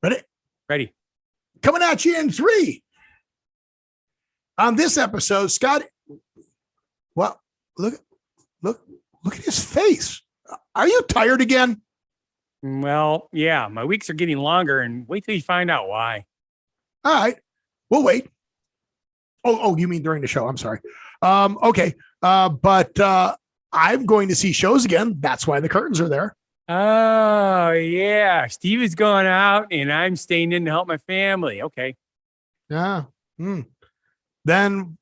Ready? Ready. Coming at you in 3. On this episode, Scott. Well, look at his face. Are you tired again? Well, yeah, my weeks are getting longer, and wait till you find out why. All right, we'll wait. Oh, you mean during the show? I'm sorry. Okay. But I'm going to see shows again. That's why the curtains are there. Oh, yeah. Steve is going out, and I'm staying in to help my family. Okay. Yeah. Then,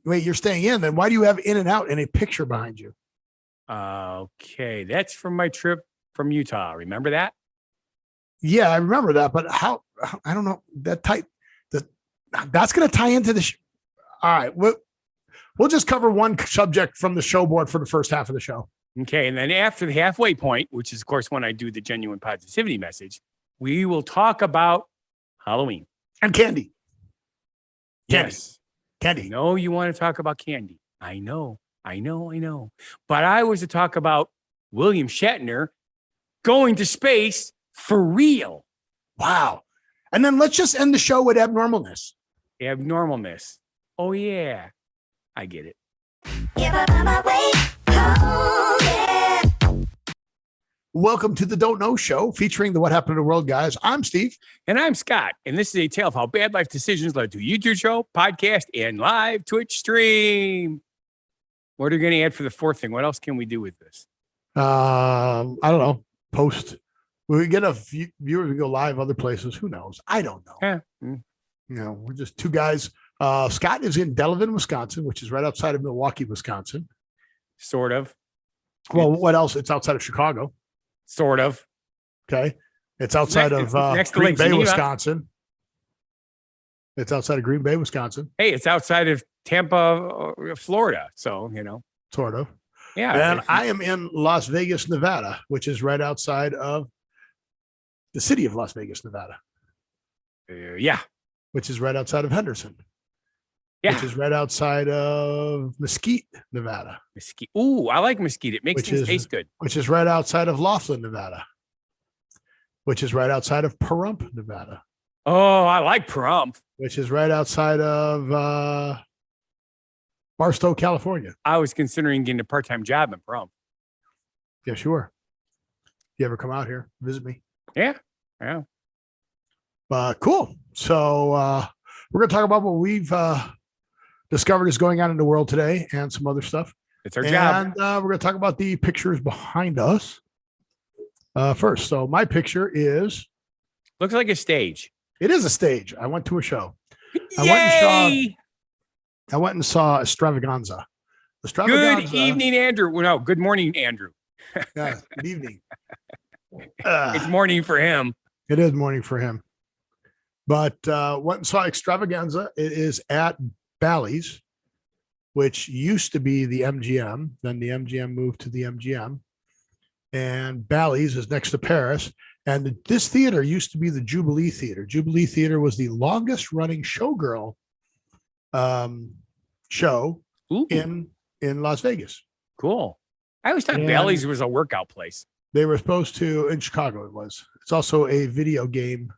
wait, you're staying in. Then why do you have In and Out and a picture behind you? Okay. That's from my trip from Utah. Remember that? Yeah, I remember that. But how? I don't know. That's going to tie into the show. All right. We'll just cover one subject from the show board for the first half of the show. Okay. And then after the halfway point, which is, of course, when I do the genuine positivity message, we will talk about Halloween. And candy. Yes. Candy. No, you want to talk about candy. I know. But I was to talk about William Shatner going to space for real. Wow. And then let's just end the show with Abnormalness. Abnormalness. Oh, yeah. I get it. Welcome to the Don't Know Show, featuring the What Happened to the World guys. I'm Steve. And I'm Scott. And this is a tale of how bad life decisions led to a YouTube show, podcast, and live Twitch stream. What are you going to add for the fourth thing? What else can we do with this? I don't know. Post. We get a viewers, we go live other places. Who knows? I don't know. Yeah. You know, we're just two guys. Scott is in Delavan, Wisconsin, which is right outside of Milwaukee, Wisconsin. Sort of. Well, what else? It's outside of Chicago. Sort of. Okay. It's outside of Green Bay, Wisconsin. It's outside of Green Bay, Wisconsin. Hey, it's outside of Tampa, Florida. So, you know. Sort of. Yeah. And I am in Las Vegas, Nevada, which is right outside of the city of Las Vegas, Nevada. Yeah. Which is right outside of Henderson. Yeah. Which is right outside of Mesquite, Nevada. Mesquite. Ooh, I like Mesquite. It makes things taste good. Which is right outside of Laughlin, Nevada. Which is right outside of Pahrump, Nevada. Oh, I like Pahrump. Which is right outside of Barstow, California. I was considering getting a part-time job in Pahrump. Yeah, sure. You ever come out here, visit me? Yeah. Cool. So we're going to talk about what we've discovered is going on in the world today and some other stuff. It's our job. And we're going to talk about the pictures behind us first. So my picture looks like a stage. It is a stage. I went to a show. Yay! I went and saw Extravaganza. Good evening, Andrew. Well, no, good morning, Andrew. Yeah, good evening. It's morning for him. It is morning for him. But went and saw Extravaganza. It is at Bally's, which used to be the MGM. Then the MGM moved to the MGM. And Bally's is next to Paris. And this theater used to be the Jubilee Theater. Jubilee Theater was the longest running showgirl show in Las Vegas. Cool. I always thought Bally's was a workout place. They were supposed to, in Chicago it was. It's also a video game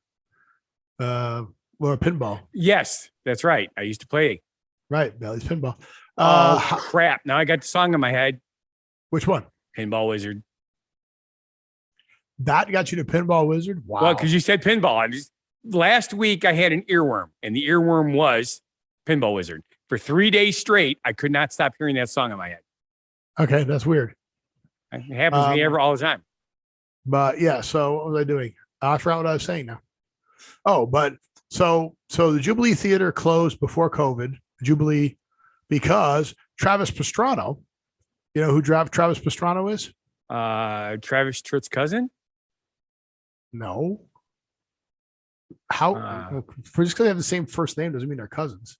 or a pinball. Yes, that's right. I used to play. Right, Bally's Pinball. Crap. Now I got the song in my head. Which one? Pinball Wizard. That got you to Pinball Wizard? Wow. Well, because you said pinball. Last week I had an earworm, and the earworm was Pinball Wizard. For 3 days straight, I could not stop hearing that song in my head. Okay, that's weird. It happens to me all the time. But yeah, so what was I doing? I forgot what I was saying now. Oh, but so the Jubilee Theater closed before COVID. Jubilee, because Travis Pastrana, you know who Travis Pastrana is? Travis Tritt's cousin? No. How? Just because they have the same first name doesn't mean they're cousins.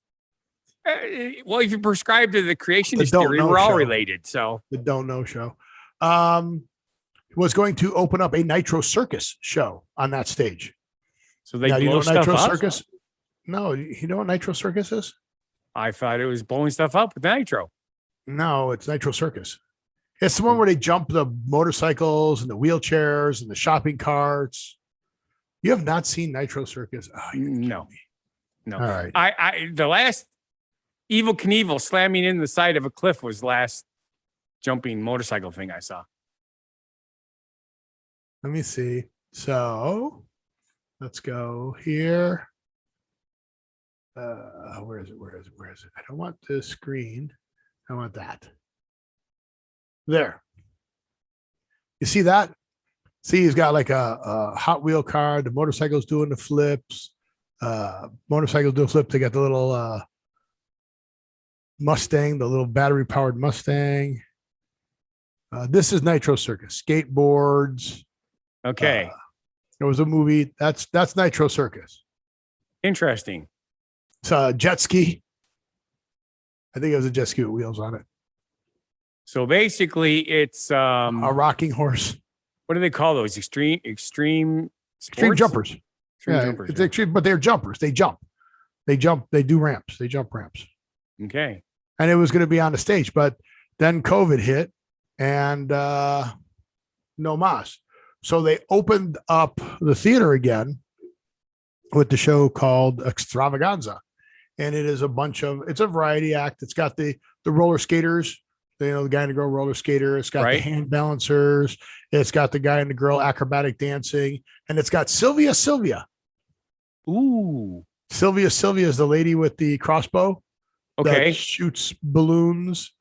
Well, if you prescribe to the creationist theory, we're all related. So the Don't Know Show was going to open up a Nitro Circus show on that stage. So they you know what Nitro up? Circus? No, you know what Nitro Circus is? I thought it was blowing stuff up with Nitro. No, it's Nitro Circus. It's the one where they jump the motorcycles and the wheelchairs and the shopping carts. You have not seen Nitro Circus? Oh, No. All right. The last Evil Knievel slamming in the side of a cliff was the last jumping motorcycle thing I saw. Let me see. So let's go here. Where is it? Where is it? Where is it? I don't want this screen. I want that. There. You see that? See, he's got like a Hot Wheel car. The motorcycle's doing the flips. Motorcycles do flips. They got the little Mustang, the little battery powered Mustang. This is Nitro Circus. Skateboards. Okay. There was a movie. That's Nitro Circus. Interesting. It's a jet ski. I think it was a jet ski with wheels on it. So basically, it's A rocking horse. what do they call those? Extreme Extreme sports? jumpers. Extreme Yeah, jumpers. it's extreme, but they're jumpers. They jump. They jump. They do ramps. They jump ramps. Okay. And it was going to be on the stage, but then COVID hit and no mas. So they opened up the theater again with the show called Extravaganza. And it is it's a variety act. It's got the roller skaters, the guy and the girl roller skater. It's got the hand balancers. It's got the guy and the girl acrobatic dancing. And it's got Sylvia. Ooh. Sylvia is the lady with the crossbow. Okay. That shoots balloons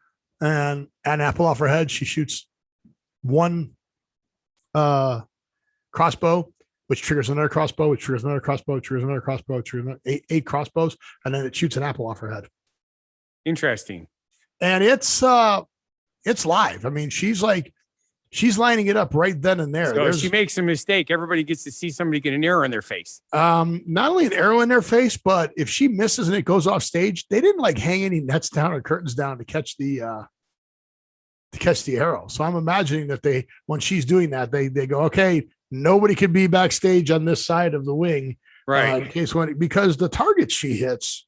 and an apple off her head. She shoots one crossbow, which triggers another crossbow, which triggers another crossbow, which triggers another crossbow, which triggers another, eight crossbows, and then it shoots an apple off her head. Interesting. And it's live. I mean, she's lining it up right then and there. So if she makes a mistake, everybody gets to see somebody get an arrow in their face. Not only an arrow in their face, but if she misses and it goes off stage, they didn't like hang any nets down or curtains down to catch the arrow. So I'm imagining that when she's doing that, they go, okay, nobody can be backstage on this side of the wing, Right. in case because the targets she hits,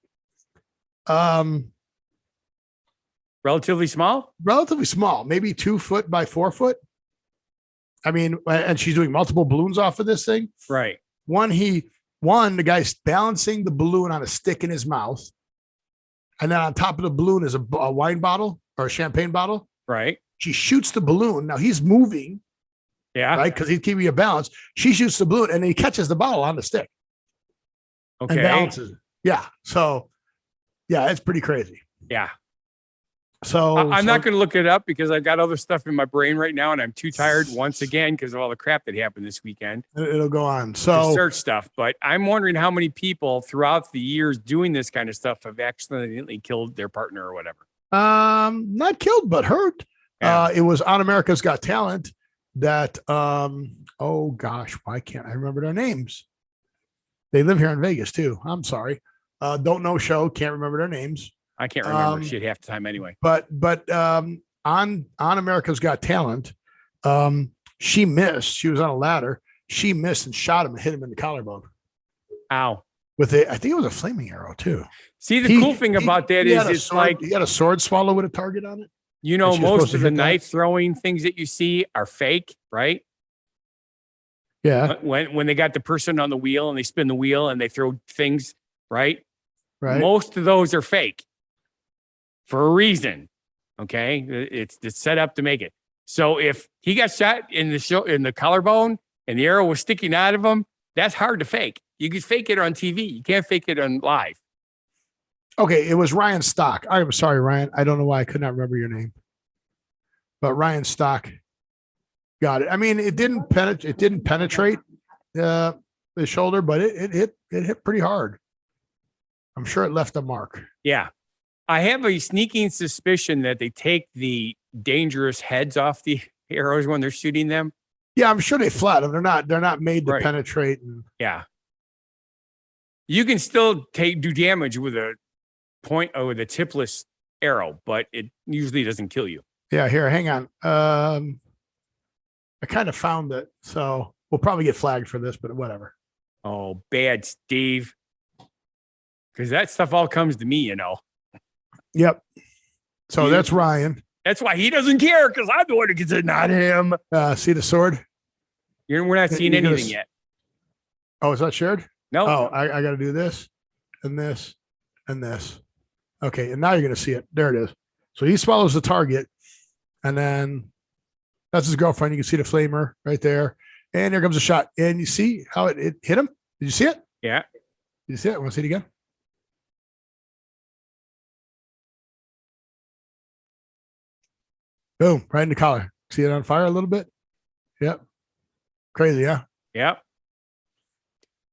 Relatively small, maybe 2 foot by 4 foot. I mean, and she's doing multiple balloons off of this thing. right? The guy's balancing the balloon on a stick in his mouth. And then on top of the balloon is a wine bottle or a champagne bottle. Right. She shoots the balloon. Now he's moving. Yeah. Right. Because he's keeping a balance. She shoots the balloon and he catches the bottle on the stick. Okay. And balances it. Yeah. So, yeah, it's pretty crazy. Yeah. So I'm not going to look it up because I've got other stuff in my brain right now, and I'm too tired once again because of all the crap that happened this weekend. It'll go on. To So search stuff, but I'm wondering how many people throughout the years doing this kind of stuff have accidentally killed their partner or whatever. not killed, but hurt. Yeah. It was on America's Got Talent that, oh gosh, why can't I remember their names? They live here in Vegas too. I'm sorry. Don't know show. Can't remember their names. I can't remember shit half the time anyway. But on America's Got Talent, she missed. She was on a ladder. She missed and shot him and hit him in the collarbone. Ow. I think it was a flaming arrow too. See, the cool thing about that is it's like, he had a sword swallow with a target on it. most of the knife throwing things that you see are fake, right? Yeah. When they got the person on the wheel and they spin the wheel and they throw things, right? Right. Most of those are fake for a reason. Okay. It's set up to make it. So if he got shot in the collarbone and the arrow was sticking out of him, that's hard to fake. You can fake it on TV. You can't fake it on live. Okay. It was Ryan Stock. I'm sorry, Ryan. I don't know why I could not remember your name, but Ryan Stock got it. I mean, it didn't penetrate the shoulder, but it hit pretty hard. I'm sure it left a mark. Yeah. I have a sneaking suspicion that they take the dangerous heads off the arrows when they're shooting them. Yeah, I'm sure they flat them. They're not made to penetrate. Yeah. You can still do damage with a point or with a tipless arrow, but it usually doesn't kill you. Yeah, here, hang on. I kind of found it, so we'll probably get flagged for this, but whatever. Oh, bad Steve. Because that stuff all comes to me, Yep. So that's Ryan. That's why he doesn't care, because I'm the one who gets it, not him. See the sword? We're not seeing anything yet. Oh, is that shared? No. Oh, I got to do this and this and this. Okay. And now you're going to see it. There it is. So he swallows the target, and then that's his girlfriend. You can see the flamer right there. And here comes a shot. And you see how it hit him? Did you see it? Yeah. Did you see it? Want to see it again? Boom, right in the collar. See it on fire a little bit? Yep. Crazy, yeah. Yep.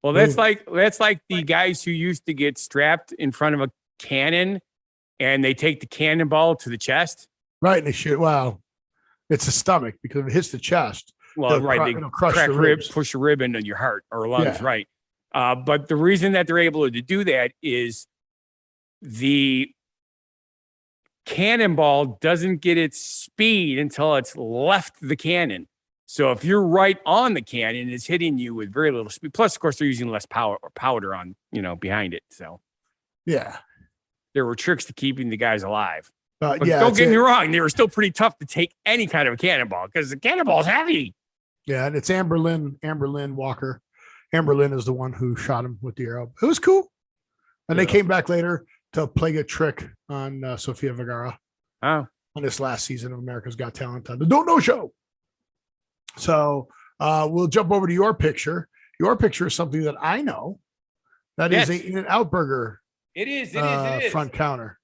Well, that's like the guys who used to get strapped in front of a cannon and they take the cannonball to the chest. Right, and they shoot. Wow. It's the stomach because if it hits the chest. Well, right. They crush crack the rib, ribs. push a rib into your heart or lungs, Yeah. right? But the reason that they're able to do that is the cannonball doesn't get its speed until it's left the cannon. So if you're right on the cannon, it's hitting you with very little speed. Plus, of course, they're using less powder on, behind it. So Yeah. there were tricks to keeping the guys alive. But Yeah. don't get me wrong, they were still pretty tough to take any kind of a cannonball because the cannonball's heavy. Yeah, and it's Amber Lynn Walker. Amber Lynn is the one who shot him with the arrow. It was cool. And they came back later to play a trick on Sofia Vergara Oh, on this last season of America's Got Talent on the Don't Know Show. So we'll jump over to your picture. Your picture is something that I know. That is Yes. a In-N-Out Burger it is. front counter.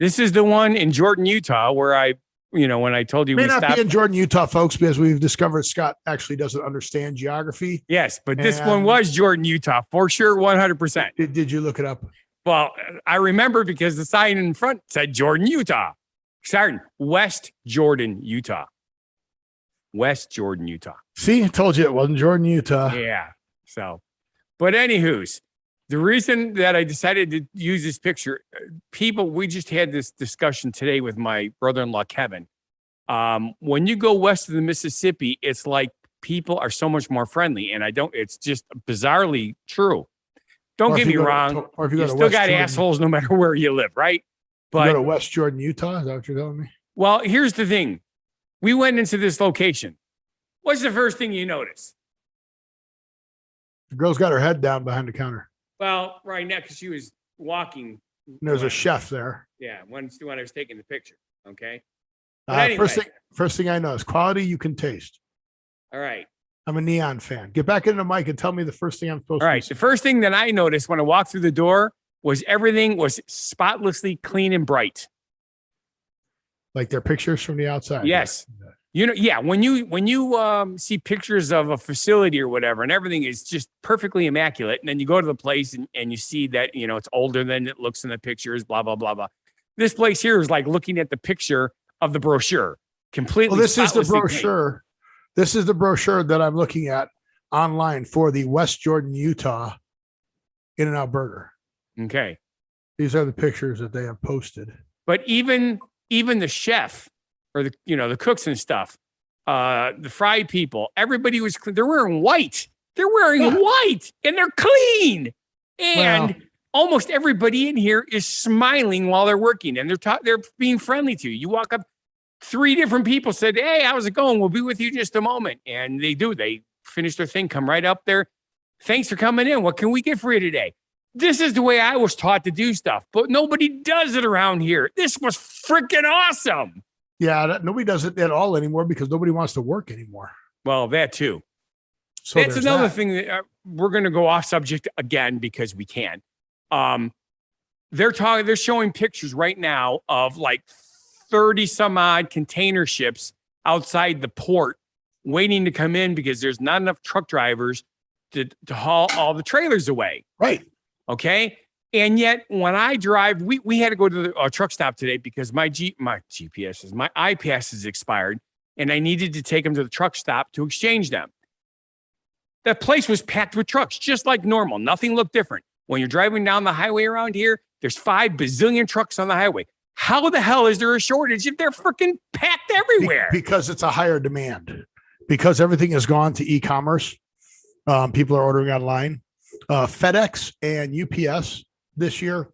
This is the one in Jordan, Utah, where when I told you May we not stopped. be in Jordan, Utah, folks, because we've discovered Scott actually doesn't understand geography. Yes, but this And- one was Jordan, Utah, for sure, 100%. Did you look it up? Well, I remember because the sign in front said Jordan, Utah. Sorry, West Jordan, Utah. West Jordan, Utah. See, I told you it wasn't Jordan, Utah. Yeah. So, but anywho's, the reason that I decided to use this picture, we just had this discussion today with my brother-in-law, Kevin. When you go west of the Mississippi, it's like people are so much more friendly. And it's just bizarrely true. Don't get me wrong. Or if you You go to still West got Jordan, assholes no matter where you live, right? you go But to West Jordan, Utah. Is that what you're telling me? well, here's the thing. We went into this location. What's the first thing you notice? The girl's got her head down behind the counter. Well, right now, because she was walking. And there's a chef there. Yeah, when I was taking the picture. Okay. But anyway. First thing I know is quality you can taste. All right. I'm a Neon fan. Get back into the mic and tell me the first thing I'm supposed All to right. The first thing that I noticed when I walked through the door was everything was spotlessly clean and bright. Like their pictures from the outside. Yes. When you see pictures of a facility or whatever, and everything is just perfectly immaculate, and then you go to the place and you see that, it's older than it looks in the pictures, blah, blah, blah, blah. This place here is like looking at the picture of the brochure. Completely. Well, this is the spotlessly brochure. clean. This is the brochure that I'm looking at online for the West Jordan, Utah In-N-Out Burger. Okay. These are the pictures that they have posted. But even the chef or the cooks and stuff, the fry people, everybody was clean. They're wearing white. They're wearing white and they're clean. And almost everybody in here is smiling while they're working and they're being friendly to you. You walk up, 3 different people said, "Hey, how's it going? We'll be with you just a moment." And they do. They finish their thing, come right up there. "Thanks for coming in. What can we get for you today?" This is the way I was taught to do stuff, but nobody does it around here. This was freaking awesome. Yeah, nobody does it at all anymore because nobody wants to work anymore. Well, that too. So That's there's another that. thing that we're going to go off subject again because we can. They're showing pictures right now of like 30 some odd container ships outside the port waiting to come in because there's not enough truck drivers to haul all the trailers away. Right. Okay. And yet when I drive, we had to go to the truck stop today because my iPass is expired and I needed to take them to the truck stop to exchange them. That place was packed with trucks, just like normal. Nothing looked different. When you're driving down the highway around here, there's 5 bazillion trucks on the highway. How the hell is there a shortage if they're freaking packed everywhere? Because it's a higher demand. Because everything has gone to e-commerce. People are ordering online. FedEx and UPS this year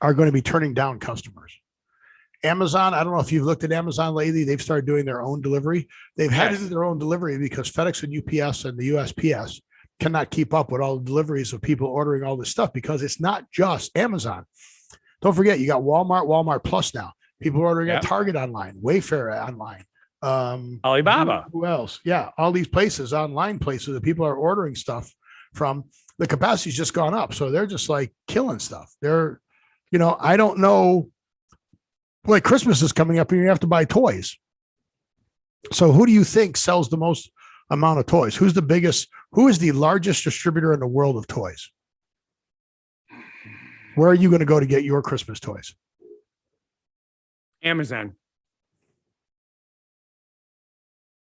are going to be turning down customers. Amazon, I don't know if you've looked at Amazon lately. They've started doing their own delivery. They've had to do their own delivery because FedEx and UPS and the USPS cannot keep up with all the deliveries of people ordering all this stuff because it's not just Amazon. Don't forget, you got Walmart Plus now. People are ordering at Target online, Wayfair online. Alibaba. Who else? Yeah, all these places, online places that people are ordering stuff from. The capacity's just gone up, so they're just like killing stuff. They're, I don't know. Like Christmas is coming up, and you have to buy toys. So, who do you think sells the most amount of toys? Who's the biggest? Who is the largest distributor in the world of toys? Where are you going to go to get your Christmas toys? Amazon.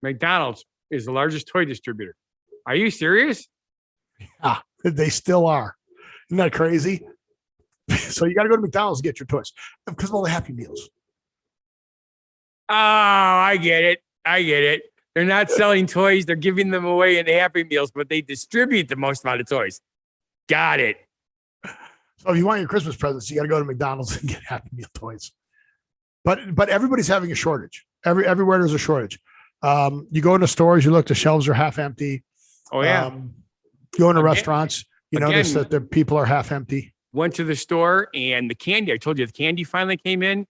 McDonald's is the largest toy distributor. Are you serious? Ah, they still are. Isn't that crazy? So you got to go to McDonald's to get your toys because of all the Happy Meals. Oh, I get it. They're not selling toys. They're giving them away in the Happy Meals, but they distribute the most amount of toys. Got it. So if you want your Christmas presents, you got to go to McDonald's and get Happy Meal toys. But everybody's having a shortage. Everywhere there's a shortage. You go into stores, you look, the shelves are half empty. Oh, yeah. Go into restaurants, you notice that the people are half empty. Went to the store and the candy, I told you the candy finally came in,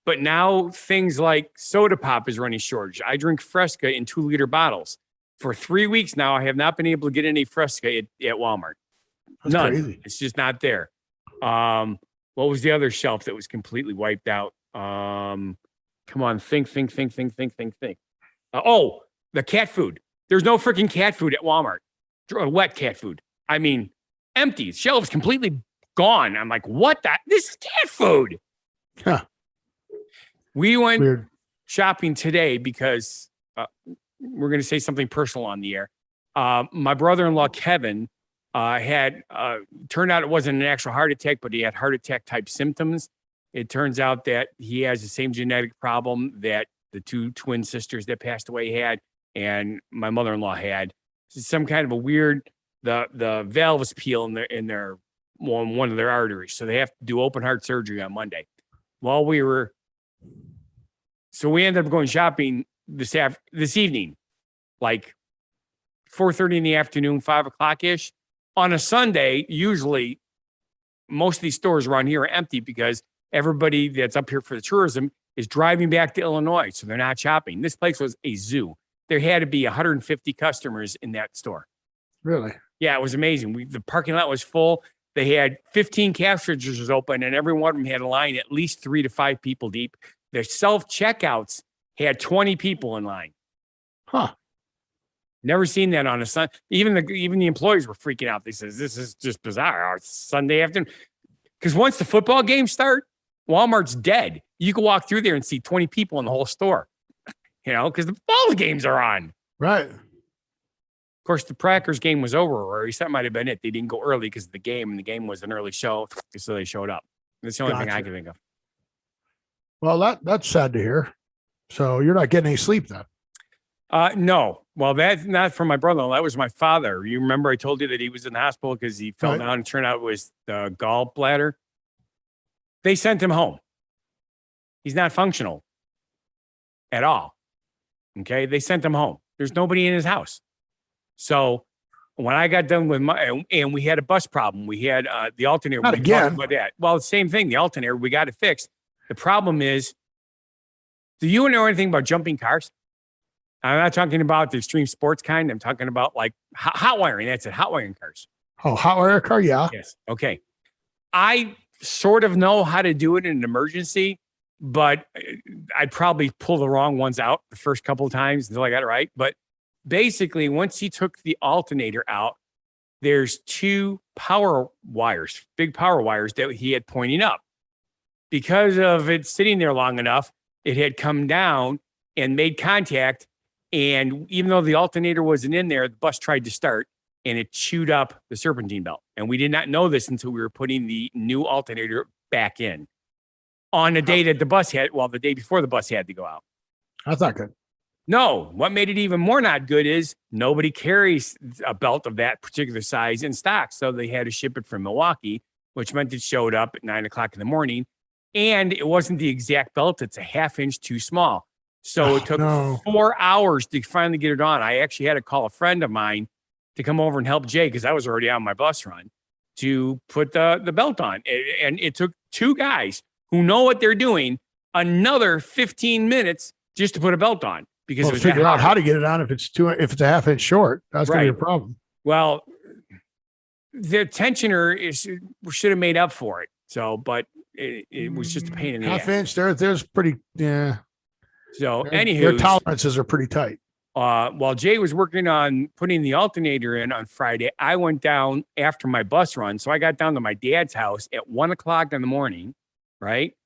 but now things like soda pop is running shortage. I drink Fresca in 2-liter bottles. For 3 weeks now, I have not been able to get any Fresca at Walmart. That's none. Crazy. It's just not there. What was the other shelf that was completely wiped out? Come on, think. Oh, the cat food. There's no freaking cat food at Walmart. Wet cat food. I mean, empty. Shelves completely gone. I'm like, what the? This is cat food. Huh. We went shopping today because we're going to say something personal on the air. My brother-in-law, Kevin, turned out it wasn't an actual heart attack, but he had heart attack type symptoms. It turns out that he has the same genetic problem that the 2 twin sisters that passed away had, and my mother-in-law had. Some kind of a weird, the valves peel in their one of their arteries. So they have to do open heart surgery on Monday. So we ended up going shopping this evening, like 4:30 in the afternoon, 5 o'clock-ish. On a Sunday, usually most of these stores around here are empty because everybody that's up here for the tourism is driving back to Illinois. So they're not shopping. This place was a zoo. There had to be 150 customers in that store. Really? Yeah, it was amazing. The parking lot was full. They had 15 cash registers open, and every one of them had a line at least 3 to 5 people deep. Their self-checkouts had 20 people in line. Huh. Never seen that on a Sunday. Even the employees were freaking out. They said, this is just bizarre. It's Sunday afternoon. Because once the football games start, Walmart's dead. You can walk through there and see 20 people in the whole store. Because the ball games are on. Right. Of course, the Packers game was over, or at least that might have been it. They didn't go early because of the game, and the game was an early show, so they showed up. That's the only thing I can think of. Well, that's sad to hear. So you're not getting any sleep then? No. Well, that's not from my brother-in-law. That was my father. You remember I told you that he was in the hospital because he fell down and turned out it was the gallbladder? They sent him home. He's not functional at all. Okay, they sent him home. There's nobody in his house. So when I got done with and we had a bus problem. We had the alternator. Not again. About that. Well, the same thing. The alternator, we got it fixed. The problem is, do you know anything about jumping cars? I'm not talking about the extreme sports kind. I'm talking about like hot wiring. That's it, hot wiring cars. Oh, hot wire car, yeah. Yes. Okay. I sort of know how to do it in an emergency, but I'd probably pull the wrong ones out the first couple of times until I got it right. But basically, once he took the alternator out, there's 2 power wires, big power wires that he had pointing up. Because of it sitting there long enough, it had come down and made contact. And even though the alternator wasn't in there, the bus tried to start and it chewed up the serpentine belt. And we did not know this until we were putting the new alternator back in on a day that the day before the bus had to go out. That's not good. No, what made it even more not good is nobody carries a belt of that particular size in stock. So they had to ship it from Milwaukee, which meant it showed up at 9 o'clock in the morning. And it wasn't the exact belt. It's a ½ inch too small. So it took 4 hours to finally get it on. I actually had to call a friend of mine to come over and help Jay because I was already on my bus run to put the belt on. And it took two guys who know what they're doing another 15 minutes just to put a belt on because it was figure out how to get it on if it's a half inch short. That's going to be a problem. Well, the tensioner should have made up for it. So, but it was just a pain in the half ass. inch. There's pretty, yeah. So, anywho, their tolerances are pretty tight. While Jay was working on putting the alternator in on Friday, I went down after my bus run. So I got down to my dad's house at 1 o'clock in the morning, right?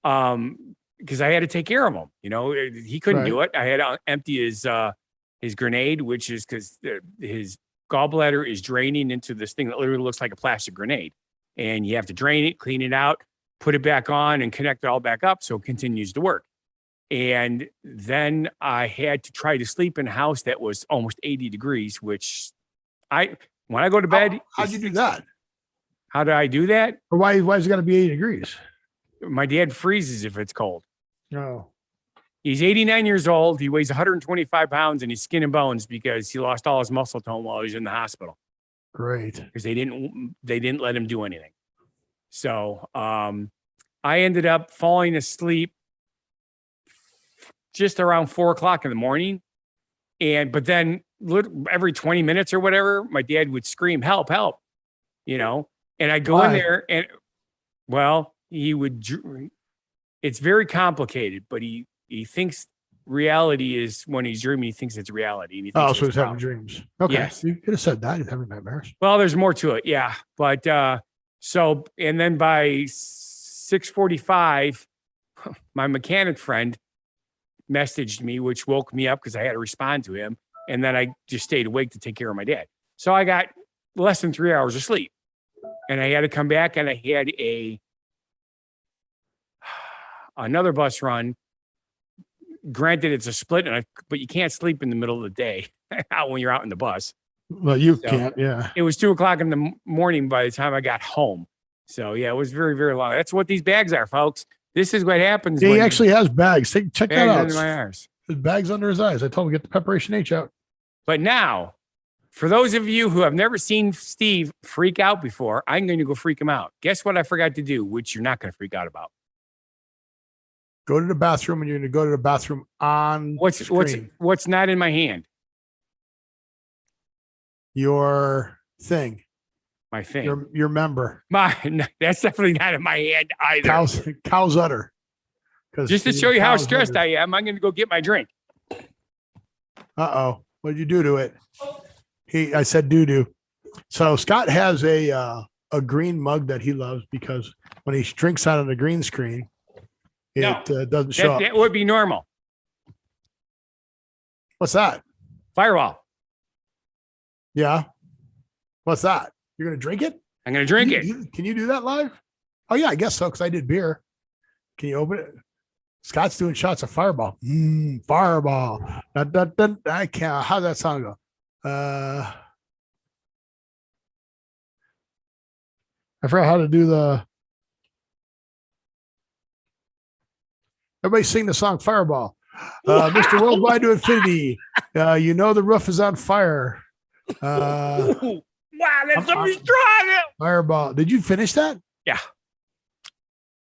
Because I had to take care of him. You know, he couldn't do it. I had to empty his grenade, which is because his gallbladder is draining into this thing that literally looks like a plastic grenade. And you have to drain it, clean it out, put it back on, and connect it all back up so it continues to work. And then I had to try to sleep in a house that was almost 80 degrees, which when I go to bed. How'd you do that? How did I do that? Or why is it going to be 80 degrees? My dad freezes if it's cold. No. He's 89 years old. He weighs 125 pounds and he's skin and bones because he lost all his muscle tone while he was in the hospital. Great. Because they didn't let him do anything. So I ended up falling asleep just around 4 o'clock in the morning. But then every 20 minutes or whatever, my dad would scream, help, help, you know, and I'd go in there and, well, he would, it's very complicated, but he thinks reality is when he's dreaming, he thinks it's reality. And he thinks so he's having dreams. Okay. Yes. You could have said that. He's having nightmares. Well, there's more to it. Yeah. But, and then by 6:45, my mechanic friend messaged me, which woke me up because I had to respond to him. And then I just stayed awake to take care of my dad. So I got less than 3 hours of sleep and I had to come back and I had another bus run. Granted, it's a split, but you can't sleep in the middle of the day when you're out in the bus. Well, you can't. Yeah. It was 2 o'clock in the morning by the time I got home. So yeah, it was very, very long. That's what these bags are, folks. This is what happens. He actually has bags. Check that out. Under my eyes. His bags under his eyes. I told him to get the preparation H out. But now, for those of you who have never seen Steve freak out before, I'm going to go freak him out. Guess what I forgot to do, which you're not going to freak out about. Go to the bathroom, and you're going to go to the bathroom on screen. What's not in my hand? Your thing. My thing. Your member. That's definitely not in my hand either. Cow's udder. Just to show you how stressed I am, I'm going to go get my drink. Uh-oh. What did you do to it? I said doo-doo. So Scott has a green mug that he loves because when he drinks out of the green screen, it doesn't show up. That would be normal. What's that? Fireball. Yeah. What's that? You're going to drink it? I'm going to drink it. Can you do that live? Oh, yeah, I guess so, because I did beer. Can you open it? Scott's doing shots of Fireball. Fireball. I can't. How's that song go? I forgot how to do the. Everybody sing the song Fireball. Mr. Worldwide to Infinity. You know the roof is on fire. Wow, that's something strong. Fireball. Did you finish that? Yeah.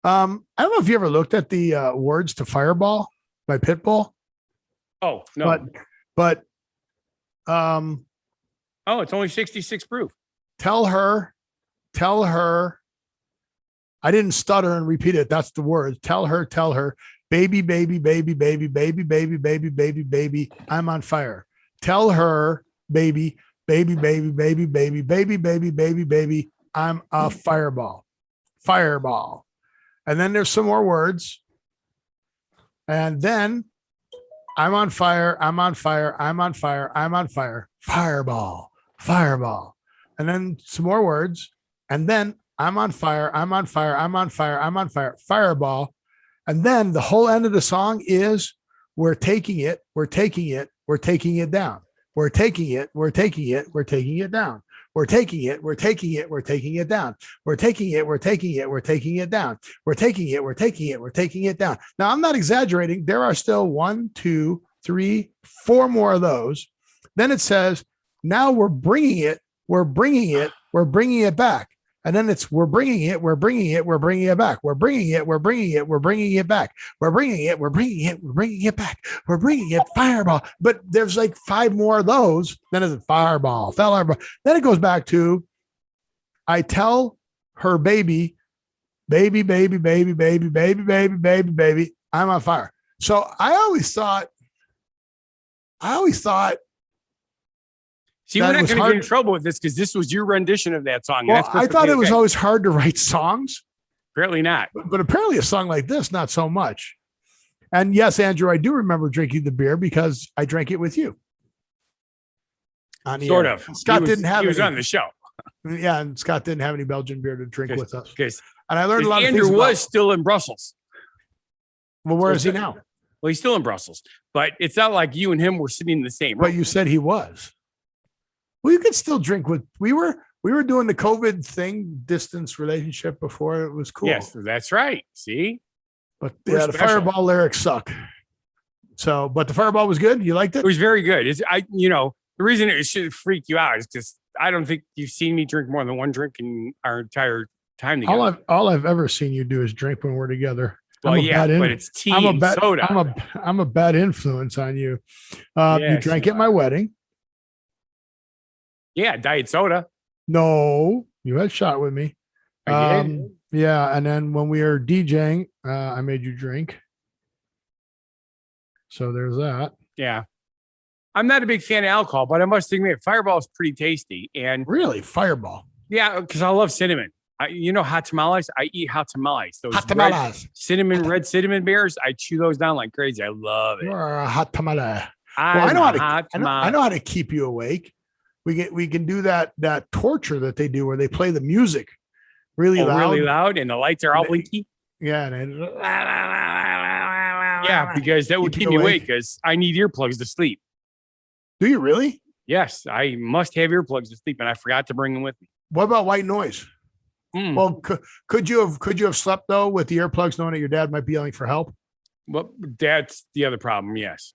I don't know if you ever looked at the words to Fireball by Pitbull. Oh, no. But it's only 66 proof. Tell her. I didn't stutter and repeat it. That's the words. Tell her, baby, baby, baby, baby, baby, baby, baby, baby, baby, I'm on fire. Tell her, baby, baby, baby, baby, baby, baby, baby, baby, baby, I'm a fireball. Fireball. And then there's some more words. And then I'm on fire. I'm on fire. I'm on fire. I'm on fire. Fireball. Fireball. And then some more words. And then I'm on fire. I'm on fire. I'm on fire. I'm on fire. Fireball. And then the whole end of the song is we're taking it. We're taking it. We're taking it down. We're taking it. We're taking it. We're taking it down. We're taking it. We're taking it. We're taking it down. We're taking it. We're taking it. We're taking it down. We're taking it. We're taking it. We're taking it down. Now, I'm not exaggerating. There are still 1, 2, 3, 4 more of those. Then it says, Now we're bringing it back. And then it's we're bringing it back. We're bringing it back. We're bringing it back. We're bringing it back. We're bringing it fireball. But there's like 5 more of those. Then it's fireball. Then it goes back to I tell her baby, I'm on fire. So I always thought. See, we're not going to get in trouble with this because this was your rendition of that song. Well, I thought it was always hard to write songs. Apparently not. But apparently a song like this, not so much. And yes, Andrew, I do remember drinking the beer because I drank it with you. Sort of. Scott didn't have. He was on the show. Yeah, and Scott didn't have any Belgian beer to drink with us. And I learned a lot of things. Andrew was still in Brussels. Well, where is he now? Well, he's still in Brussels, but it's not like you and him were sitting in the same room. But you said he was. Well, you could still drink with. We were doing the COVID thing, distance relationship before. It was cool. Yes, that's right. See, but yeah, the Fireball lyrics suck. So, but the Fireball was good. You liked it? It was very good. The reason it should freak you out is because I don't think you've seen me drink more than one drink in our entire time together. All I've ever seen you do is drink when we're together. Well, but it's tea and soda. I'm a bad influence on you. You drank at my wedding. Yeah, diet soda. No, you had a shot with me. I did. Yeah, and then when we were DJing, I made you drink. So there's that. Yeah. I'm not a big fan of alcohol, but I must admit, Fireball is pretty tasty. And really, Fireball. Yeah, because I love cinnamon. Hot tamales? I eat hot tamales. Those hot tamales. Red cinnamon bears, I chew those down like crazy. I love it. You're a hot tamale. I know how to keep you awake. We can do that torture that they do where they play the music really loud, and the lights are all blinky. Yeah, because that would keep me awake because I need earplugs to sleep. Do you really? Yes, I must have earplugs to sleep, and I forgot to bring them with me. What about white noise? Well, could you have slept though with the earplugs, knowing that your dad might be yelling for help? Well, that's the other problem. Yes.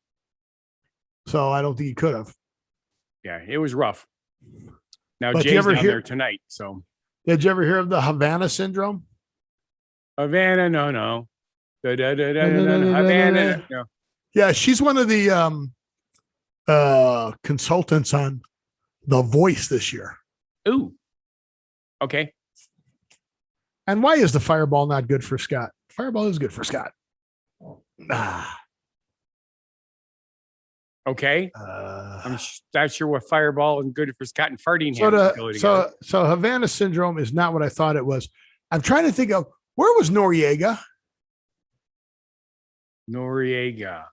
So I don't think you could have. Yeah, it was rough. Now Jay's down there tonight. So did you ever hear of the Havana syndrome? Havana, no. Havana, no. Yeah, she's one of the consultants on The Voice this year. Ooh. Okay. And why is the Fireball not good for Scott? Fireball is good for Scott. Okay. I'm not sure what Fireball is good for Scott and farting. So Havana syndrome is not what I thought it was. I'm trying to think of where was Noriega? Noriega.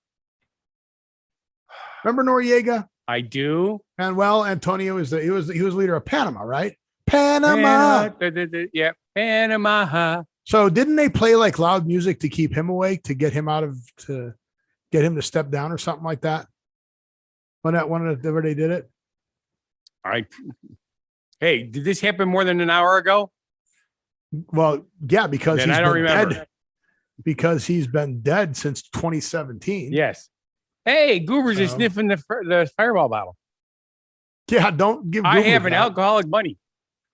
Remember Noriega? I do. And Antonio he was leader of Panama, right? Panama. Yeah, Panama. So didn't they play like loud music to keep him awake, to get him to step down or something like that? Whenever they did it? Hey, did this happen more than an hour ago? Well, yeah, because I don't remember. Dead, because he's been dead since 2017. Yes. Hey, Goobers is sniffing the Fireball bottle. Yeah, don't give. I have an alcoholic buddy.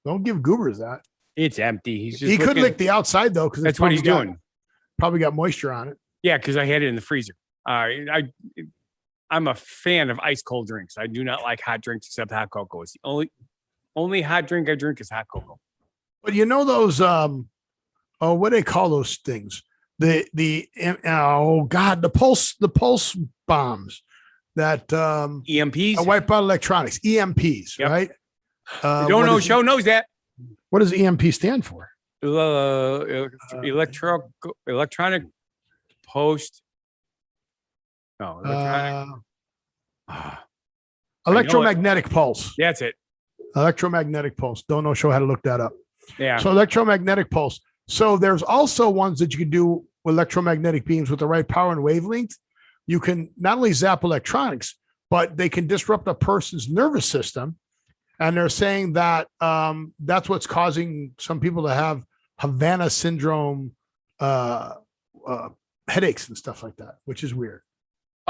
Don't give Goobers that. It's empty. He could lick the outside though, because that's what he's doing. Probably got moisture on it. Yeah, because I had it in the freezer. I'm a fan of ice cold drinks. I do not like hot drinks except hot cocoa. It's the only hot drink I drink is hot cocoa. But you know those what do they call those things? The pulse bombs that EMPs, wipe out electronics, EMPs, yep. Right? Don't know. Show knows that. What does EMP stand for? Electronic post. No, electromagnetic pulse. That's it. Electromagnetic pulse. Don't know. Show how to look that up. Yeah. So electromagnetic pulse. So there's also ones that you can do with electromagnetic beams with the right power and wavelength. You can not only zap electronics, but they can disrupt a person's nervous system. And they're saying that that's what's causing some people to have Havana syndrome, headaches and stuff like that, which is weird.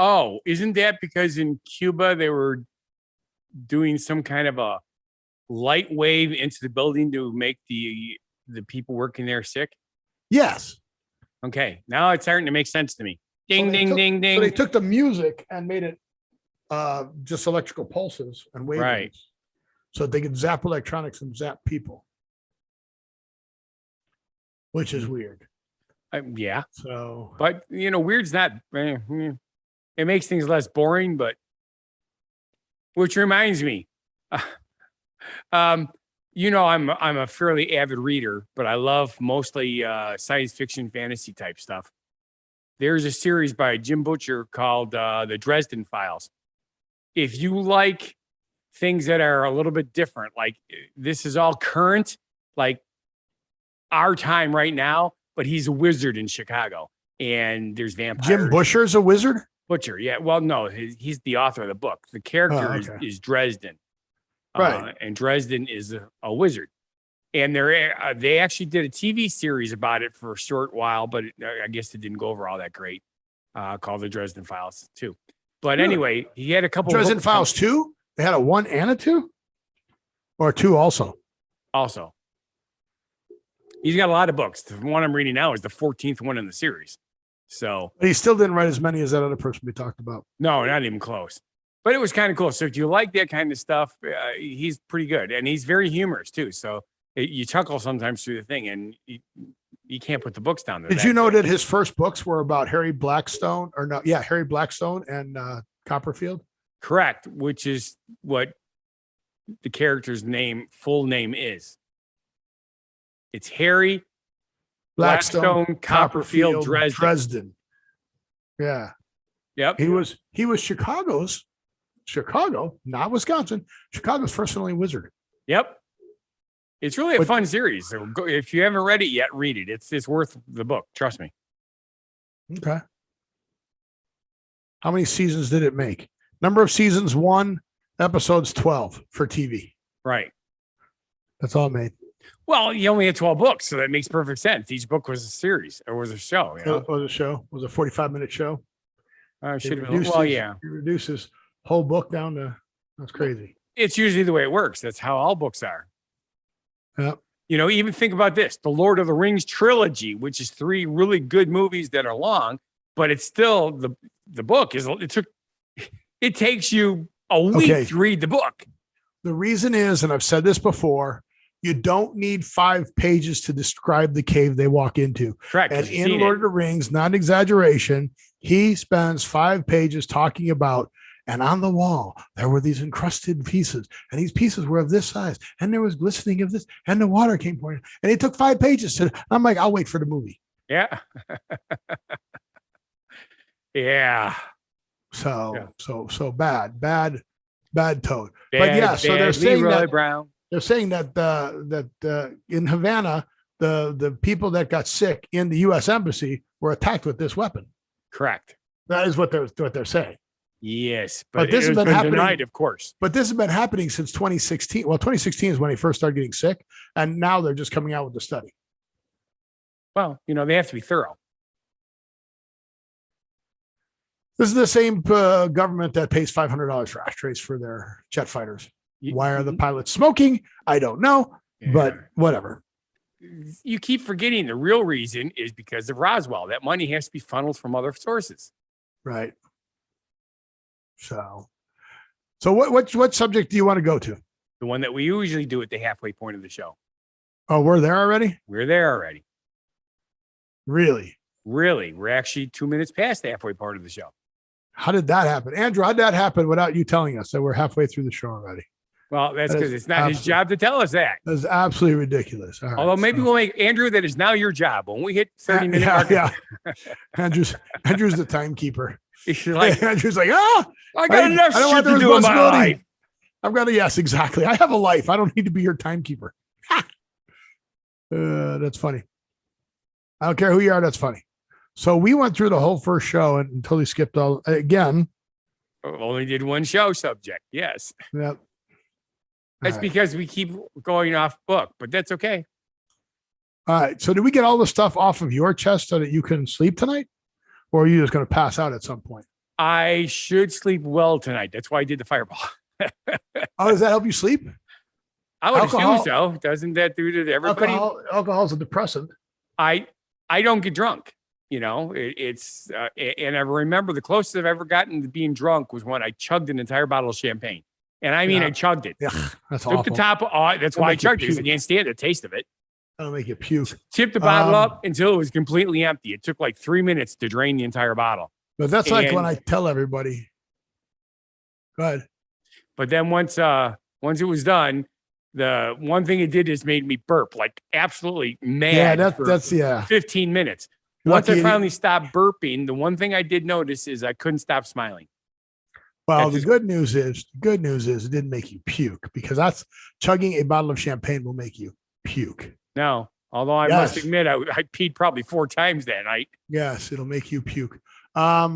Oh, isn't that because in Cuba they were doing some kind of a light wave into the building to make the people working there sick? Yes. Okay, now it's starting to make sense to me. Ding, So ding, ding, ding. So they took the music and made it just electrical pulses and wavelengths, Right. so they could zap electronics and zap people, which is weird. Yeah. So, But weird's not. It makes things less boring. But which reminds me, I'm a fairly avid reader, but I love mostly science fiction, fantasy type stuff. There's a series by Jim Butcher called the Dresden Files. If you like things that are a little bit different, like this is all current, like our time right now, but he's a wizard in Chicago and there's vampires. Jim Butcher's a wizard? Butcher, yeah. Well, no, he's the author of the book. The character is Dresden. Right. And Dresden is a wizard. And they actually did a TV series about it for a short while, but I guess it didn't go over all that great, called the Dresden Files too. But Really? Anyway, he had a couple Dresden books Files 2? They had a 1 and a 2? Or 2 also? Also. He's got a lot of books. The one I'm reading now is the 14th one in the series. So, But he still didn't write as many as that other person we talked about. no, not even close. But it was kind of cool. So if you like that kind of stuff, he's pretty good. And he's very humorous too. So you chuckle sometimes through the thing and you can't put the books down there. Did you know that his first books were about Harry Blackstone Harry Blackstone and Copperfield? Correct. Which is what the character's full name is. It's Harry Blackstone Copperfield Dresden. Yeah. Yep. He was Chicago, not Wisconsin, Chicago's first and only wizard. Yep. It's really a fun series. So if you haven't read it yet, read it. It's worth the book. Trust me. Okay. How many seasons did it make? Number of seasons, 1, episodes 12 for TV. Right. That's all it made. Well, you only had 12 books, so that makes perfect sense. Each book was a series or was a show. You know? It was a show. It was a 45-minute show. Should have been. Well, yeah. He reduces whole book down to, that's crazy. It's usually the way it works. That's how all books are. Yep. Even think about this, the Lord of the Rings trilogy, which is 3 really good movies that are long, but it's still the book it takes you a week to read the book. The reason is, and I've said this before, you don't need 5 pages to describe the cave they walk into. Correct. And in Lord of the Rings, not an exaggeration, he spends 5 pages talking about, and on the wall, there were these encrusted pieces, and these pieces were of this size, and there was glistening of this, and the water came pouring. And it took 5 pages. I'm like, I'll wait for the movie. Yeah. Yeah. So bad Toad. Bad, but yeah, so they're saying Leroy that Brown. they're saying that in Havana, the people that got sick in the U.S. embassy were attacked with this weapon. Correct. That is what they're saying. Yes, But this has been happening denied, of course. But this has been happening since 2016. Well, 2016 is when they first started getting sick, and now they're just coming out with the study. Well, they have to be thorough. This is the same government that pays $500 for ashtrays for their jet fighters. Why are the pilots smoking? I don't know, but whatever. You keep forgetting the real reason is because of Roswell. That money has to be funneled from other sources. Right. So what subject do you want to go to? The one that we usually do at the halfway point of the show. Oh, we're there already? We're there already. Really? Really? We're actually 2 minutes past the halfway part of the show. How did that happen? Andrew, how did that happen without you telling us that we're halfway through the show already? Well, that's because it's not his job to tell us that. That's absolutely ridiculous. All right, although maybe we'll make Andrew, that is now your job. When we hit 30 minutes. Yeah. Andrew's the timekeeper. He's like, Andrew's like, I got enough shit to do in my life. I've got yes, exactly. I have a life. I don't need to be your timekeeper. That's funny. I don't care who you are. That's funny. So we went through the whole first show and totally skipped all again. Only did one show subject. Yes. Yep. That's because we keep going off book, but that's okay. All right. So did we get all the stuff off of your chest so that you can sleep tonight? Or are you just going to pass out at some point? I should sleep well tonight. That's why I did the fireball. Oh, does that help you sleep? I would Alcohol- assume so. Doesn't that do to everybody? Alcohol is a depressant. I don't get drunk. You know, it's and I remember the closest I've ever gotten to being drunk was when I chugged an entire bottle of champagne. And I mean, I chugged it. Yeah, that's Took awful. the top. That's why I make you chugged it. 'Cause I puke. can't stand the taste of it. That'll make you puke. Tipped the bottle up until it was completely empty. It took like 3 minutes to drain the entire bottle. But that's like when And- I tell everybody. Go ahead. But then once it was done, the one thing it did is made me burp like absolutely mad. Yeah, for that's 15 minutes. Once Lucky I it- finally stopped burping, the one thing I did notice is I couldn't stop smiling. Well, That's the good news is it didn't make you puke, because that's chugging a bottle of champagne will make you puke. No, although I Yes. must admit I peed probably 4 times that night. Yes, it'll make you puke. What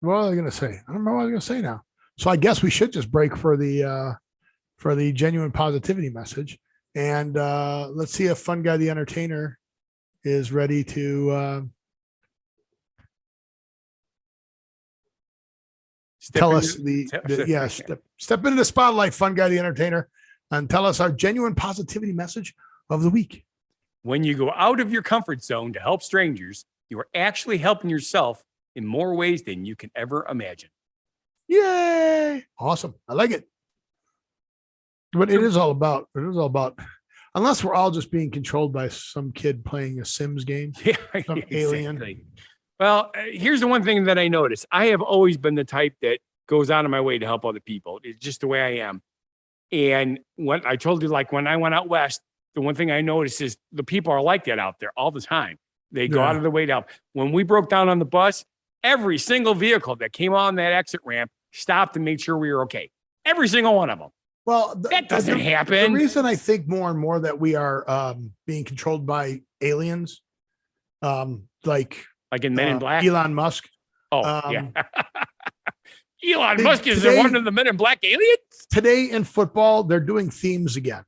was I going to say? I don't know what I was going to say now. So I guess we should just break for the genuine positivity message, and let's see if Funguy the Entertainer is ready to tell us step into the spotlight, Funguy the Entertainer, and tell us our genuine positivity message of the week. When you go out of your comfort zone to help strangers, you are actually helping yourself in more ways than you can ever imagine. Yay! Awesome. I like it. But it is all about, unless we're all just being controlled by some kid playing a Sims game. Yeah, Some alien. Well, here's the one thing that I noticed. I have always been the type that goes out of my way to help other people. It's just the way I am. And when I told you, like when I went out west, the one thing I noticed is the people are like that out there all the time. They go out of their way to help. When we broke down on the bus, every single vehicle that came on that exit ramp stopped and made sure we were okay. Every single one of them. Well, That doesn't happen. The reason I think more and more that we are being controlled by aliens, like in Men in Black. Elon Musk. Oh, yeah. Elon Today- Musk is one of the Men in Black aliens? Today in football, they're doing themes again.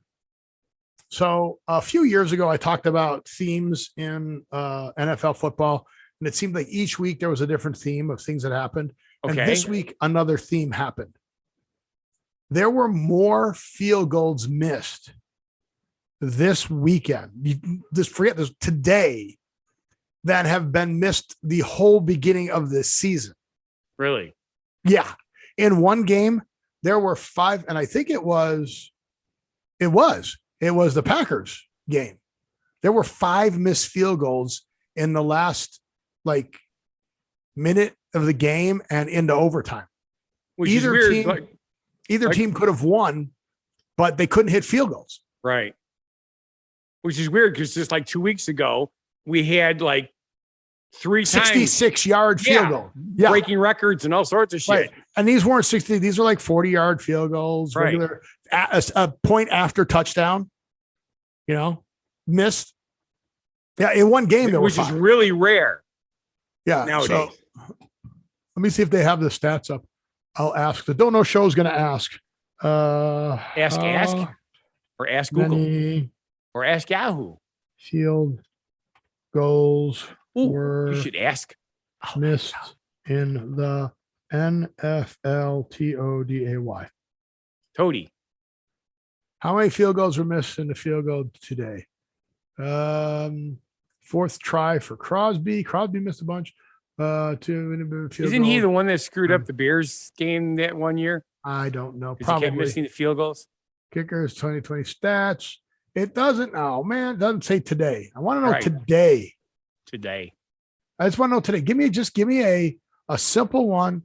So a few years ago, I talked about themes in NFL football, and it seemed like each week there was a different theme of things that happened. And Okay. this week, another theme happened. There were more field goals missed this weekend. Forget this today, that have been missed the whole beginning of this season. Really? Yeah. In one game, there were 5, and I think it was the Packers game. There were 5 missed field goals in the last minute of the game and into overtime. Which is weird. Either team could have won, but they couldn't hit field goals. Right. Which is weird because just like 2 weeks ago, we had 3 times 66-yard field goal. Yeah. breaking records and all sorts of shit. Right. And these weren't 60. These were 40-yard field goals, Right. regular a point after touchdown, missed. Yeah. In one game, there Which were is 5. really rare Yeah. nowadays. So let me see if they have the stats up. I'll ask. The Don't Know Show is going to ask. Ask or ask Google many or ask Yahoo. field goals Ooh, were you should ask. missed in the NFL TODAY. Toady. How many field goals were missed in the field goal today? 4th try for Crosby. Crosby missed a bunch. 2 field Isn't he goal. the one that screwed up the Bears game that one year? I don't know. 'Cause he Probably kept missing the field goals. Kickers 2020 stats. It doesn't. Oh man, it doesn't say today. I want to know Right. today. Today. I just want to know today. Give me a simple one.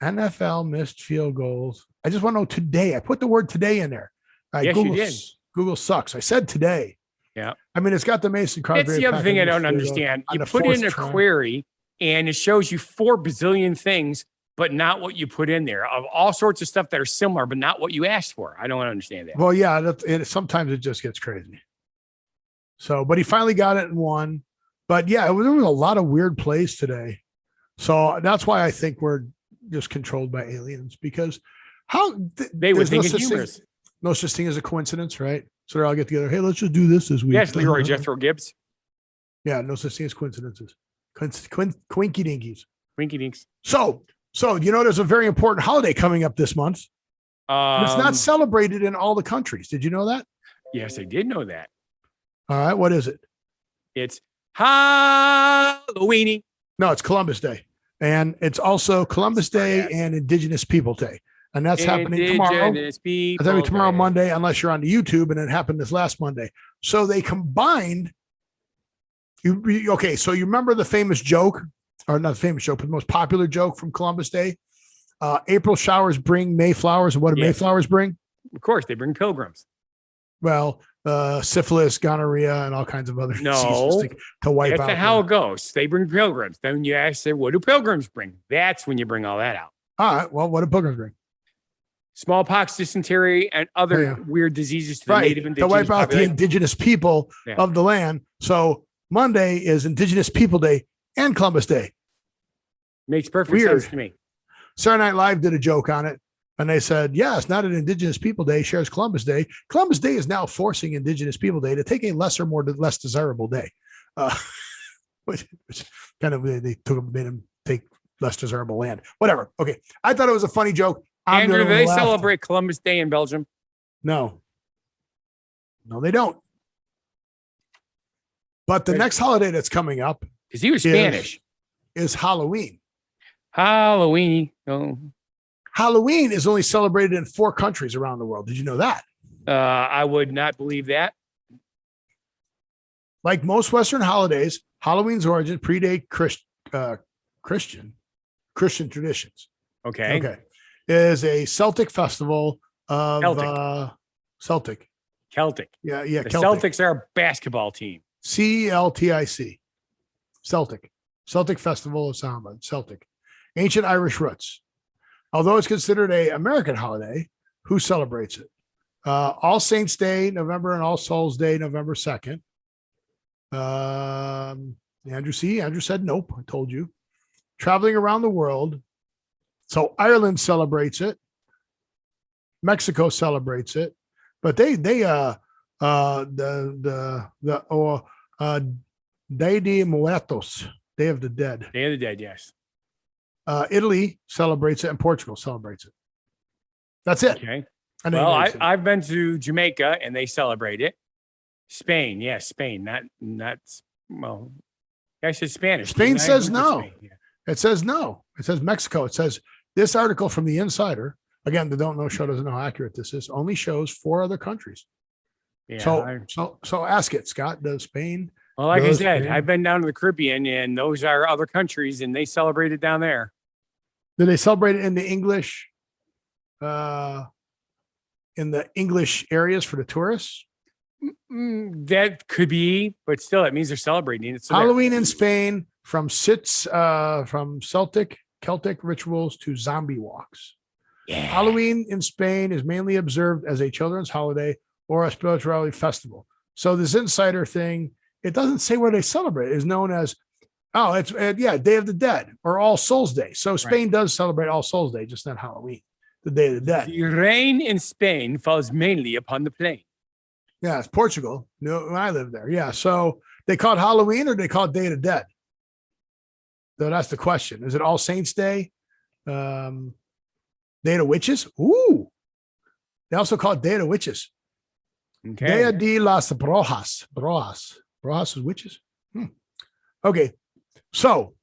NFL missed field goals. I just want to know today. I put the word today in there. Yes, you did. Google sucks. I said today. Yeah. I mean, it's got the Mason Crosby. That's the other thing I don't understand. You put in a query and it shows you 4 bazillion things, but not what you put in there of all sorts of stuff that are similar, but not what you asked for. I don't understand that. Well, yeah, sometimes it just gets crazy. So, but he finally got it in one. But yeah, there was a lot of weird plays today. So that's why I think we're just controlled by aliens, because They would think it's humorous. No such thing as a coincidence, right? So they all get together. Hey, let's just do this week. Yes, Leroy Jethro Gibbs. Yeah, no such thing as coincidences. Quinky dinkies. Winky dinks. So So, there's a very important holiday coming up this month. It's not celebrated in all the countries. Did you know that? Yes, I did know that. All right. What is it? It's Halloweeny. No, it's Columbus Day. And it's also Columbus Day Yes. and Indigenous People Day. And that's happening tomorrow. Indigenous It's happening tomorrow, Day. Monday, unless you're on the YouTube, and it happened this last Monday. So they combined. Okay, so you remember the famous joke, or not the famous joke, but the most popular joke from Columbus Day? April showers bring May flowers. And what do May flowers bring? Of course, they bring pilgrims. Well, syphilis, gonorrhea, and all kinds of other diseases to wipe out. That's how it goes. They bring pilgrims. Then when you ask them, what do pilgrims bring? That's when you bring all that out. All right. Well, what do pilgrims bring? Smallpox, dysentery, and other weird diseases to the native indigenous to wipe out population. the indigenous people of the land. So Monday is Indigenous People Day and Columbus Day. Makes perfect sense to me. Saturday Night Live did a joke on it, and they said, yeah, it's not an Indigenous People Day, shares Columbus Day. Columbus Day is now forcing Indigenous People Day to take a less desirable day. Which kind of, made them take less desirable land. Whatever. Okay. I thought it was a funny joke. Andrew, do they celebrate Columbus Day in Belgium? No, they don't. But the next holiday that's coming up, because he was Spanish, is Halloween. Halloween. Oh. Halloween is only celebrated in 4 countries around the world. Did you know that? I would not believe that. Like most Western holidays, Halloween's origin predate Christian traditions. Okay. Is a Celtic festival of Celtic. Yeah. The Celtics are a basketball team. CELTIC. Celtic Festival of Samba. Celtic. Ancient Irish roots. Although it's considered an American holiday, who celebrates it? All Saints Day, November, and All Souls Day, November 2nd. Andrew said nope. I told you. Traveling around the world. So Ireland celebrates it. Mexico celebrates it, but Day de Muertos, Day of the Dead. Day of the Dead, yes. Italy celebrates it, and Portugal celebrates it. That's it. Okay. Well, I've been to Jamaica and they celebrate it. Spain, yes, Spain. Not well. I said Spanish. Spain says no. Yeah. It says no. It says Mexico. It says this article from the Insider. Again, the Don't Know Show doesn't know how accurate this is. Only shows 4 other countries. Yeah. So ask it, Scott. Does Spain? Well, like I said, I've been down to the Caribbean, and those are other countries, and they celebrate it down there. Do they celebrate it in the English? In the English areas for the tourists? That could be, but still, it means they're celebrating it. So Halloween in Spain, from Celtic rituals to zombie walks. Yeah. Halloween in Spain is mainly observed as a children's holiday or a spirituality festival. So this insider thing, it doesn't say where they celebrate. It is known as, Day of the Dead or All Souls Day. So Spain does celebrate All Souls Day, just not Halloween, the Day of the Dead. The rain in Spain falls mainly upon the plain. Yeah, it's Portugal. No, I live there. Yeah, so they call it Halloween or they call it Day of the Dead? So that's the question. Is it All Saints Day? Day of the Witches? Ooh. They also call it Day of the Witches. Okay. Dia de las Brujas. Brujas is witches? Okay. So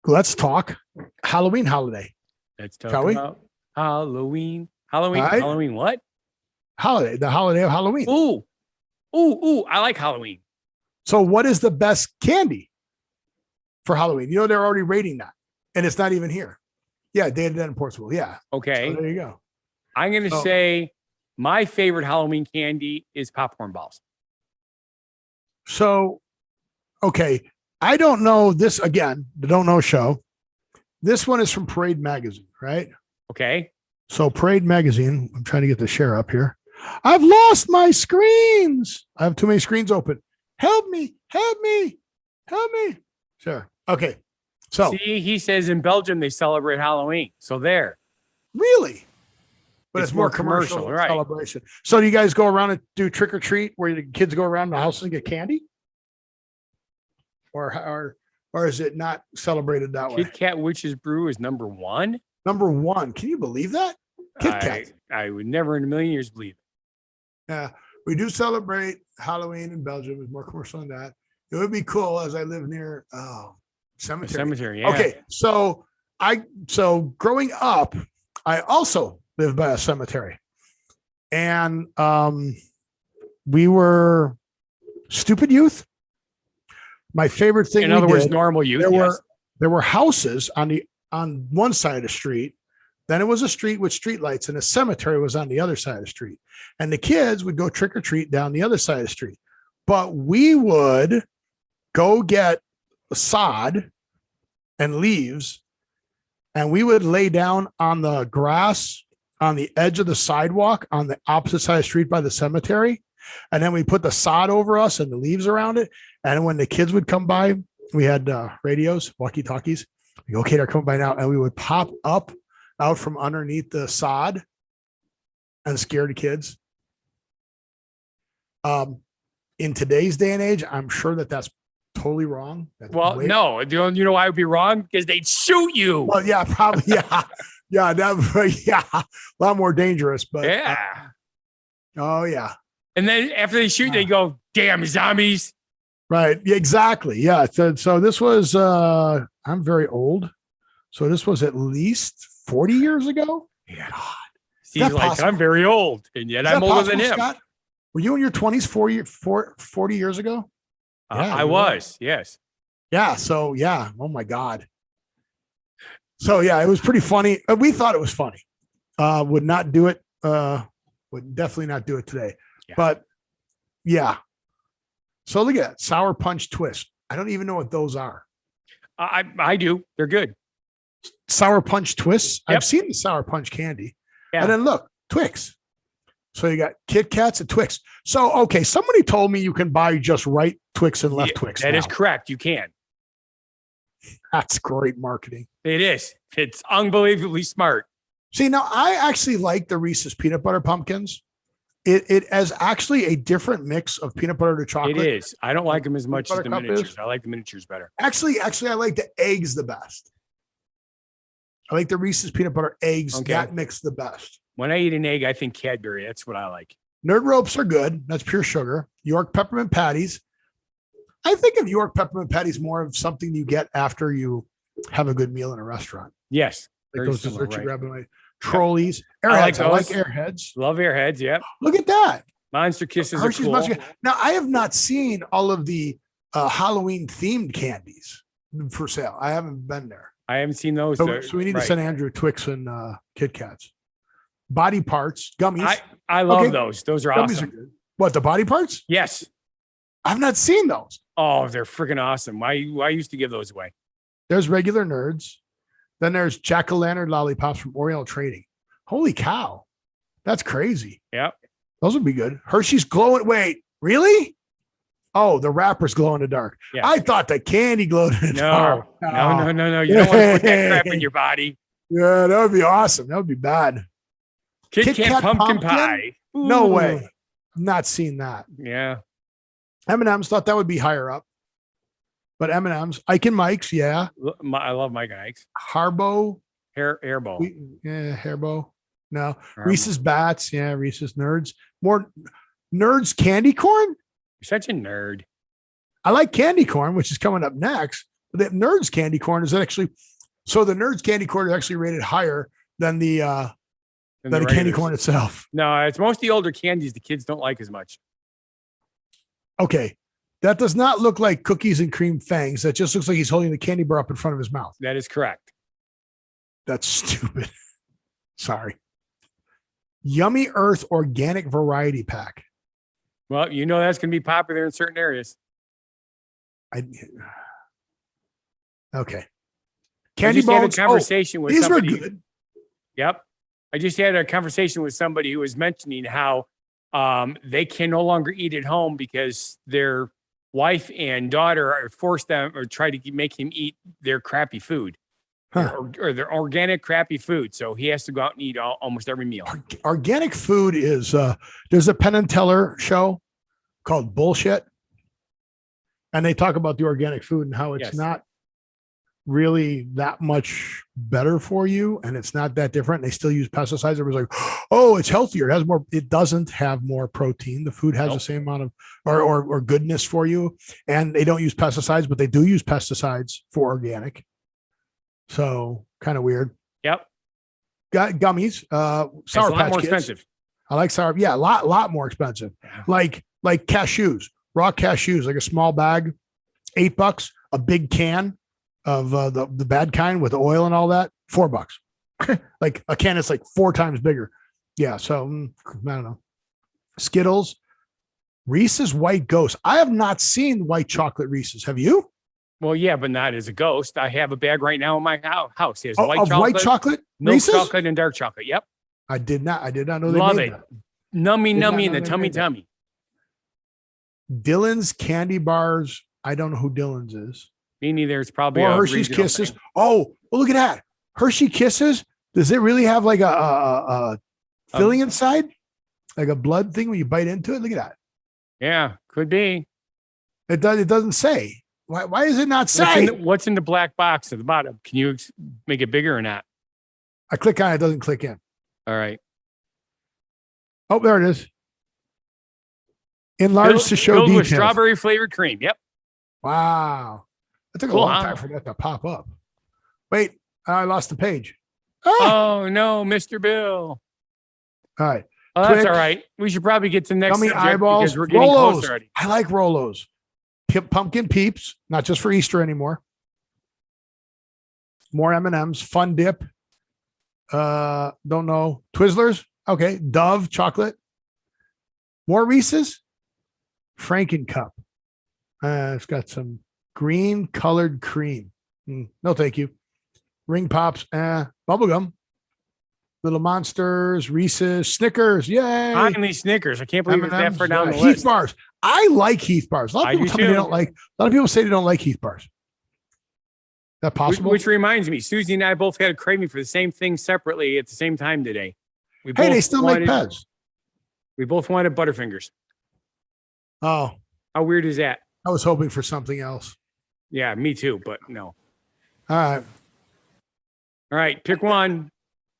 let's talk Halloween holiday. Let's talk about Halloween. Halloween. Right. Halloween what? Holiday. The holiday of Halloween. Ooh. I like Halloween. So what is the best candy for Halloween? They're already rating that. And it's not even here. Yeah, Day of the Dead in Portugal. Yeah. Okay. So there you go. I'm going to say my favorite Halloween candy is popcorn balls. So, okay. I don't know this again, the Don't Know Show. This one is from Parade Magazine, right? Okay. So Parade Magazine, I'm trying to get the share up here. I've lost my screens. I have too many screens open. Help me. Sure. Okay. So see, he says in Belgium they celebrate Halloween. So there. Really? But it's more commercial right? Celebration. So do you guys go around and do trick or treat where the kids go around the house and get candy? Or or is it not celebrated that way? Kit Kat Witch's Brew is number 1. Number 1. Can you believe that? Kit Kat. I would never in a million years believe it. Yeah, we do celebrate Halloween in Belgium. There's more commercial than that. It would be cool as I live near cemetery. Cemetery, yeah. Okay, so growing up, I also lived by a cemetery, and we were stupid youth. My favorite thing, in other words, normal youth. There were houses on one side of the street. Then it was a street with street lights, and a cemetery was on the other side of the street. And the kids would go trick or treat down the other side of the street. But we would go get sod and leaves, and we would lay down on the grass on the edge of the sidewalk on the opposite side of the street by the cemetery. And then we put the sod over us and the leaves around it. And when the kids would come by, we had radios, walkie-talkies. We go, okay, they're coming by now. And we would pop up out from underneath the sod and scare the kids. In today's day and age, I'm sure that's totally wrong. No, you know why it would be wrong? Because they'd shoot you. Well, yeah, probably. Yeah. A lot more dangerous, but yeah. Oh yeah. And then after they shoot, they go, damn zombies. Right. Yeah, exactly. Yeah. So this was, I'm very old. So this was at least 40 years ago. Yeah. God. He's like, possible? I'm very old, and yet I'm older than him. Scott? Were you in your 20s 40 years ago? Yeah, I was. Yes. Yeah. So yeah. Oh my God. So yeah, it was pretty funny. We thought it was funny. Would not do it. Would definitely not do it today. Yeah. But yeah. So look at that. Sour Punch Twist. I don't even know what those are. I do. They're good. Sour Punch Twists. Yep. I've seen the Sour Punch candy. Yeah. And then look, Twix. So you got Kit Kats and Twix. So, okay, somebody told me you can buy just right Twix and left Twix. That is correct. You can. That's great marketing. It is. It's unbelievably smart. See, now I actually like the Reese's peanut butter pumpkins. It has actually a different mix of peanut butter to chocolate. It is. I don't like them as much as the miniatures. I like the miniatures better. Actually, I like the eggs the best. I like the Reese's peanut butter eggs. Okay. That mix the best. When I eat an egg, I think Cadbury. That's what I like. Nerd Ropes are good. That's pure sugar. York Peppermint Patties. I think of York Peppermint Patties more of something you get after you have a good meal in a restaurant. Yes. Like those desserts you grab away. Trolleys. Airheads. I like Airheads. Love Airheads. Yep. Look at that. Monster Kisses Hershey's are cool. Now, I have not seen all of the Halloween themed candies for sale. I haven't been there. I haven't seen those. So we need to send Andrew Twix and Kit Kats. Body parts, gummies. I love those. Those are gummies awesome. Are good. What, the body parts? Yes. I've not seen those. Oh, they're freaking awesome. I used to give those away. There's regular nerds. Then there's jack-o'-lantern lollipops from Oriental Trading. Holy cow. That's crazy. Yep. Those would be good. Hershey's glowing. Wait, really? Oh, the wrapper's glow in the dark. Yes. I thought the candy glowed in the dark. No. You don't want to put that crap in your body. Yeah, that would be awesome. That would be bad. Kit Kat pumpkin pie. Ooh. No way. I'm not seeing that. Yeah. M&M's thought that would be higher up. But M&M's. Ike and Mike's, yeah. I love Mike and Ike's. Harbo. Hairbo. Yeah, Hairbo. No. Harbo. Reese's Bats. Yeah, Reese's Nerds. More Nerds candy corn? You're such a nerd. I like candy corn, which is coming up next. But the Nerds candy corn is actually, so the Nerds candy corn is actually rated higher than the candy corn itself. No, it's most of the older candies the kids don't like as much. Okay. That does not look like cookies and cream fangs. That just looks like he's holding the candy bar up in front of his mouth. That is correct. That's stupid. Sorry. Yummy Earth Organic Variety Pack. Well, you know that's going to be popular in certain areas. Okay. Candy bones. Had a conversation with these somebody. Were good. Yep. I just had a conversation with somebody who was mentioning how they can no longer eat at home because their wife and daughter are forced them or try to make him eat their crappy food. Or their organic crappy food. So he has to go out and eat almost every meal. Organic food is, there's a Penn and Teller show called Bullshit. And they talk about the organic food and how it's not really that much better for you, and it's not that different. They still use pesticides. Everybody's like, oh, it's healthier. It has more. It doesn't have more protein. The food has the same amount of or goodness for you, and they don't use pesticides, but they do use pesticides for organic. So kind of weird. Yep. Got gummies. Sour a lot Patch more Kids. expensive. I like sour. Yeah, a lot more expensive. Yeah. Like cashews, raw cashews, like a small bag, $8. A big can of the bad kind with oil and all that, $4. Like a can that's like 4 times bigger. Yeah. So I don't know. Skittles, Reese's White Ghost. I have not seen white chocolate Reese's. Have you? Well, yeah, but not as a ghost. I have a bag right now in my house. It has white chocolate, milk Reese's? chocolate, and dark chocolate. Yep. I did not know they Love made it. that. Nummy Did not in know the they tummy made that. tummy. Dylan's candy bars. I don't know who Dylan's is. Me neither. It's probably Or a Hershey's regional Kisses. thing. Oh, well, look at that. Hershey Kisses. Does it really have like a filling inside? Like a blood thing when you bite into it? Look at that. Yeah, could be. It doesn't say. Why does it not say? What's in the black box at the bottom? Can you make it bigger or not? I click on it, it doesn't click in. All right. Oh, there it is. Enlarged to show Filled details. with strawberry flavored cream. Yep. Wow. It took a Cool, long huh? time for that to pop up. Wait, I lost the page. Oh no, Mr. Bill. All right. Oh, that's Twix, all right. We should probably get to the next Gummy subject eyeballs. because we're getting close Rolos. already. I like Rolos. Pumpkin Peeps, not just for Easter anymore. More M&Ms. Fun Dip. Don't know. Twizzlers. Okay. Dove chocolate. More Reese's. Franken Cup. It's got some green colored cream. No, thank you. Ring Pops. Bubblegum. Little Monsters. Reese's. Snickers. Yay. Finally, Snickers. I can't believe it's that M&Ms, far down the Heath list. bars. I like Heath bars. A lot of I people do tell me they too. don't like. A lot of people say they don't like Heath bars. That possible? Which reminds me, Susie and I both had a craving for the same thing separately at the same time today. We Hey, both they still make wanted- Pez. We both wanted Butterfingers. Oh, How weird is that? I was hoping for something else. Yeah, me too, but no. All right. All right, pick one.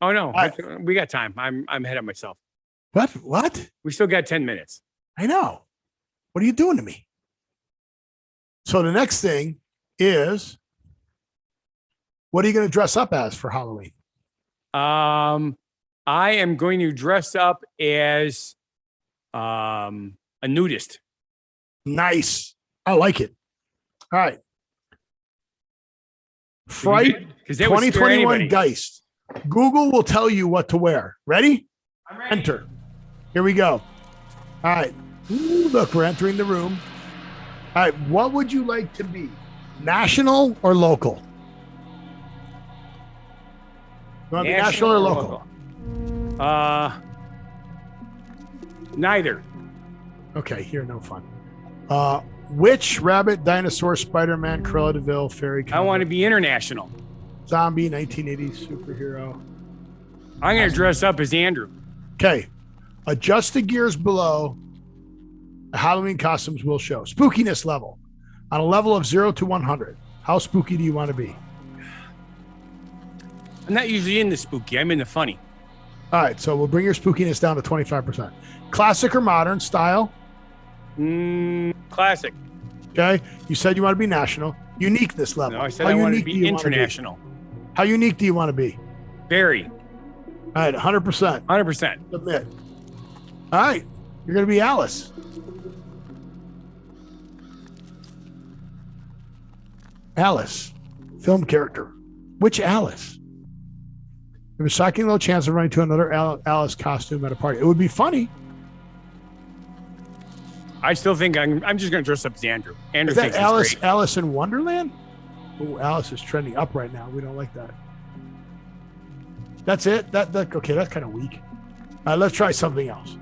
Oh no, right. we got time. I'm ahead of myself. What? We still got 10 minutes. I know. What are you doing to me? So the next thing is, what are you going to dress up as for Halloween? I am going to dress up as a nudist. Nice. I like it. All right. Fright Because that would scare 2021 anybody. Geist. Google will tell you what to wear. Ready? I'm ready. Enter. Here we go. All right. Ooh, look, we're entering the room. All right. What would you like to be? National or local? You want to be national or local? Neither. Okay, you're no fun. Witch, rabbit, dinosaur, Spider-Man, Cruella de Vil, fairy, I want to be international. zombie, 1980s superhero. I'm going to dress up as Andrew. Okay. Adjust the gears below. The Halloween costumes will show. Spookiness level. On a level of 0 to 100. How spooky do you want to be? I'm not usually in the spooky. I'm in the funny. All right, so we'll bring your spookiness down to 25%. Classic or modern style? Classic. Okay. You said you want to be national. Uniqueness level. No, I said How I want to unique do be you wanna international. How unique do you want to be? Very. All right, 100%. 100%. Submit. All right, you're going to be Alice. Alice, film character. Which Alice? There's a shocking low chance of running into another Alice costume at a party. It would be funny. I still think I'm just going to dress up as Andrew. Andrew Is that thinks it's Alice? great. Alice in Wonderland? Oh, Alice is trending up right now. We don't like that. That's it. That okay. That's kind of weak. All right, let's try something else.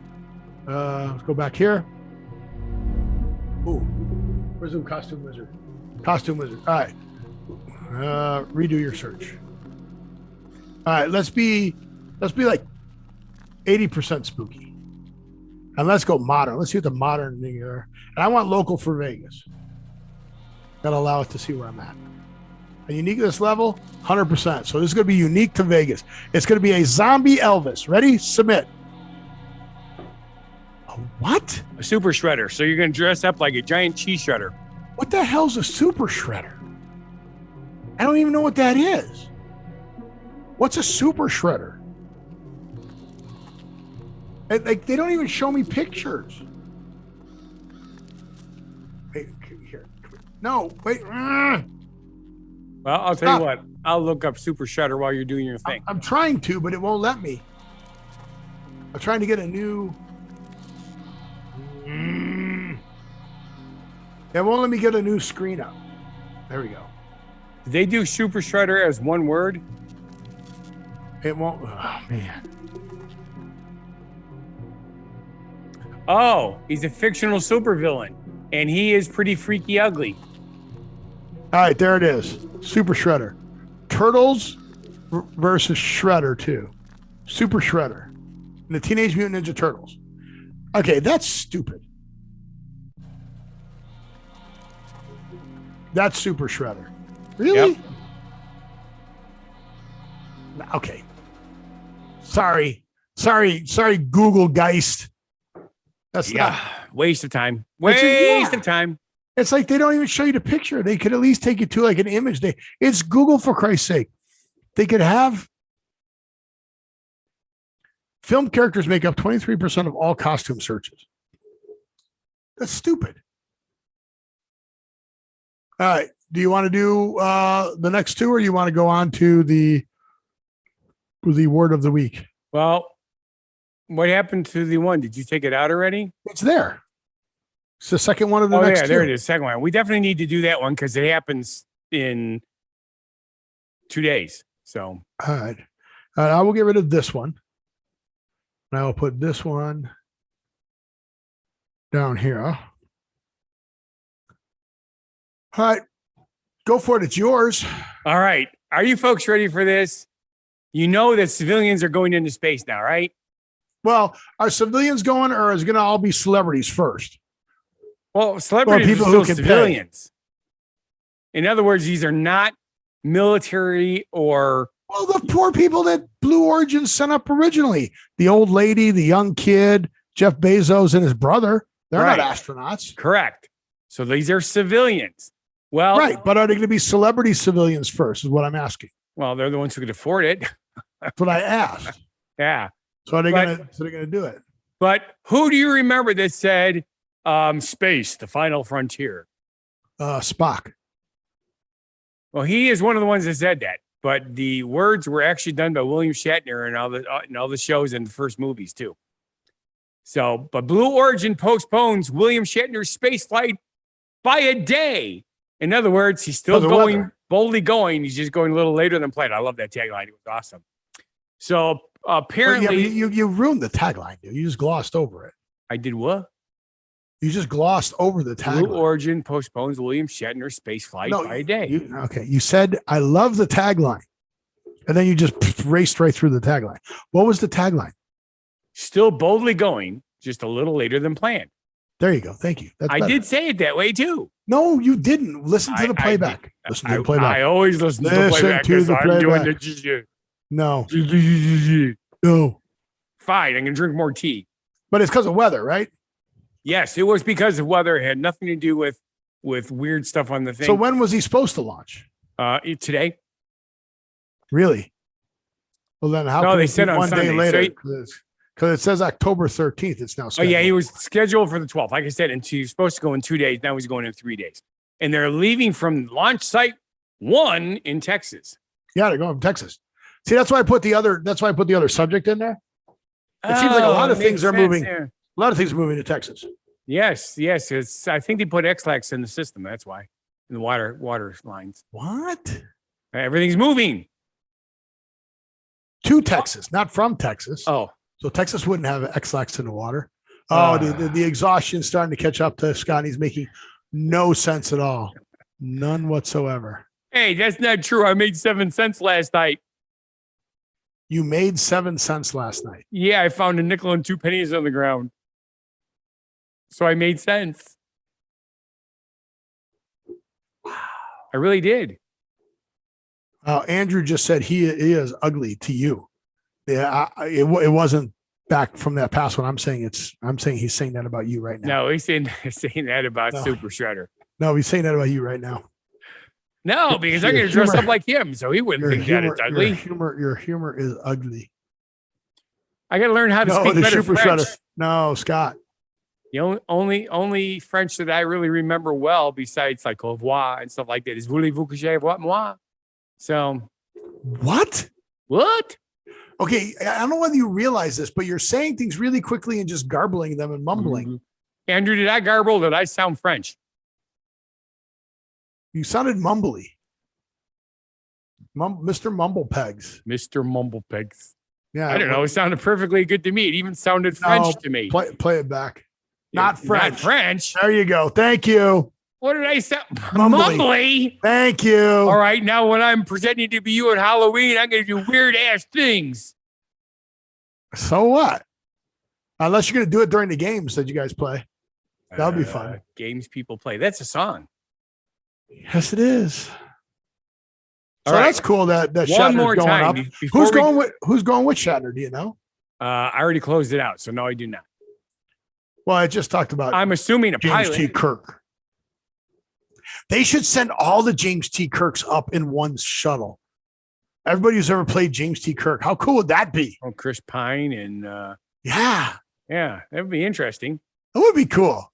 Let's go back here. Ooh, where's the costume wizard? Costume wizard. All right. Redo your search. All right, let's be like 80% spooky. And let's go modern. Let's see what the modern thing are. And I want local for Vegas. Gotta allow it to see where I'm at. A uniqueness level, 100%. So this is going to be unique to Vegas. It's going to be a zombie Elvis. Ready? Submit. A what? A super shredder. So you're going to dress up like a giant cheese shredder. What the hell's a super shredder? I don't even know what that is. What's a super shredder? Like, they don't even show me pictures. Wait, here. No, wait. Well, I'll tell you what. I'll look up super shredder while you're doing your thing. I'm trying to, but it won't let me. I'm trying to get a new. It won't let me get a new screen up. There we go. Did they do super shredder as one word? It won't. Oh, man. Oh, he's a fictional supervillain, and he is pretty freaky ugly. All right, there it is. Super Shredder. Turtles versus Shredder 2. Super Shredder. And the Teenage Mutant Ninja Turtles. Okay, that's stupid. That's Super Shredder. Really? Yep. Okay. Sorry, Google Geist. That's not waste of time. Waste of time. It's like they don't even show you the picture. They could at least take you to like an image. It's Google, for Christ's sake. They could have film characters make up 23% of all costume searches. That's stupid. All right. Do you want to do the next two, or you want to go on to the word of the week? Well, what happened to the one? Did you take it out already? It's there. It's the second one of the next two. There it is. Second one. We definitely need to do that one because it happens in 2 days. So, all right. I will get rid of this one. And I will put this one down here. All right. Go for it. It's yours. All right. Are you folks ready for this? You know that civilians are going into space now, right? Well, are civilians going, or is it going to all be celebrities first? Well, celebrities people are who still can civilians. In other words, these are not military or... Well, the poor people that Blue Origin sent up originally. The old lady, the young kid, Jeff Bezos and his brother. They're not astronauts. Correct. So these are civilians. Well, right. But are they going to be celebrity civilians first is what I'm asking. Well, they're the ones who can afford it. That's what I asked. Yeah. So are they going to do it? But who do you remember that said space, the final frontier? Spock. Well, he is one of the ones that said that. But the words were actually done by William Shatner in all the shows and the first movies too. So, but Blue Origin postpones William Shatner's space flight by a day. In other words, he's still going, boldly going. He's just going a little later than planned. I love that tagline. It was awesome. So apparently, you ruined the tagline, dude. You just glossed over it. I did what? You just glossed over the tagline. Blue Origin postpones William Shatner's space flight by a day. You said, I love the tagline. And then you just raced right through the tagline. What was the tagline? Still boldly going, just a little later than planned. There you go. Thank you. I did say it that way too. No, you didn't. Listen to the playback. Listen to the playback. I always listen to the playback because I'm doing the... No. No. Fine, I'm going to drink more tea. But it's because of weather, right? Yes, it was because of weather. It had nothing to do with weird stuff on the thing. So when was he supposed to launch? Today. Really? Well, then how? No, they said on Sunday. Day later. Because it says October 13th. It's now scheduled. Oh, yeah, he was scheduled for the 12th. Like I said, and he was supposed to go in 2 days. Now he's going in 3 days. And they're leaving from launch site 1 in Texas. Yeah, they're going from Texas. See, that's why I put the other subject in there. It seems like a lot of things are moving. Yeah. A lot of things are moving to Texas. Yes. I think they put X-Lax in the system. That's why. In the water lines. What? Everything's moving. To Texas, not from Texas. Oh. So Texas wouldn't have X-Lax in the water. Oh, the exhaustion's starting to catch up to Scott. He's making no sense at all. None whatsoever. Hey, that's not true. I made 7 cents last night. You made 7 cents last night. Yeah, I found a nickel and 2 pennies on the ground. So I made sense. Wow. I really did. Andrew just said he is ugly to you. Yeah, it wasn't back from that past one. I'm saying he's saying that about you right now. No, he's saying that about Super Shredder. No, he's saying that about you right now. No, because I'm going to dress up like him, so he wouldn't think that it's ugly. Your humor is ugly. I got to learn how to speak better Super French. Shredder. No, Scott. The only French that I really remember well, besides like au revoir and stuff like that, is voulez-vous que j'aille voir moi? So, what? Okay, I don't know whether you realize this, but you're saying things really quickly and just garbling them and mumbling. Mm-hmm. Andrew, did I garble? Did I sound French? You sounded mumbly. Mr. Mumblepegs. Mr. Mumblepegs. Yeah. I don't know. It sounded perfectly good to me. It even sounded French to me. Play it back. Not French. Not French. There you go. Thank you. What did I say? Mumbly. Thank you. All right. Now, when I'm pretending to be you on Halloween, I'm going to do weird ass things. So what? Unless you're going to do it during the games that you guys play. That would be fun. Games people play. That's a song. Yes, it is. All so right. That's cool that One Shatner's more going time. up. Who's going with Shatner? Do you know? I already closed it out, so no, I do not. Well, I just talked about. I'm assuming a James pilot. T. Kirk. They should send all the James T. Kirks up in one shuttle. Everybody who's ever played James T. Kirk, how cool would that be? Oh, Chris Pine and yeah, that would be interesting. That would be cool.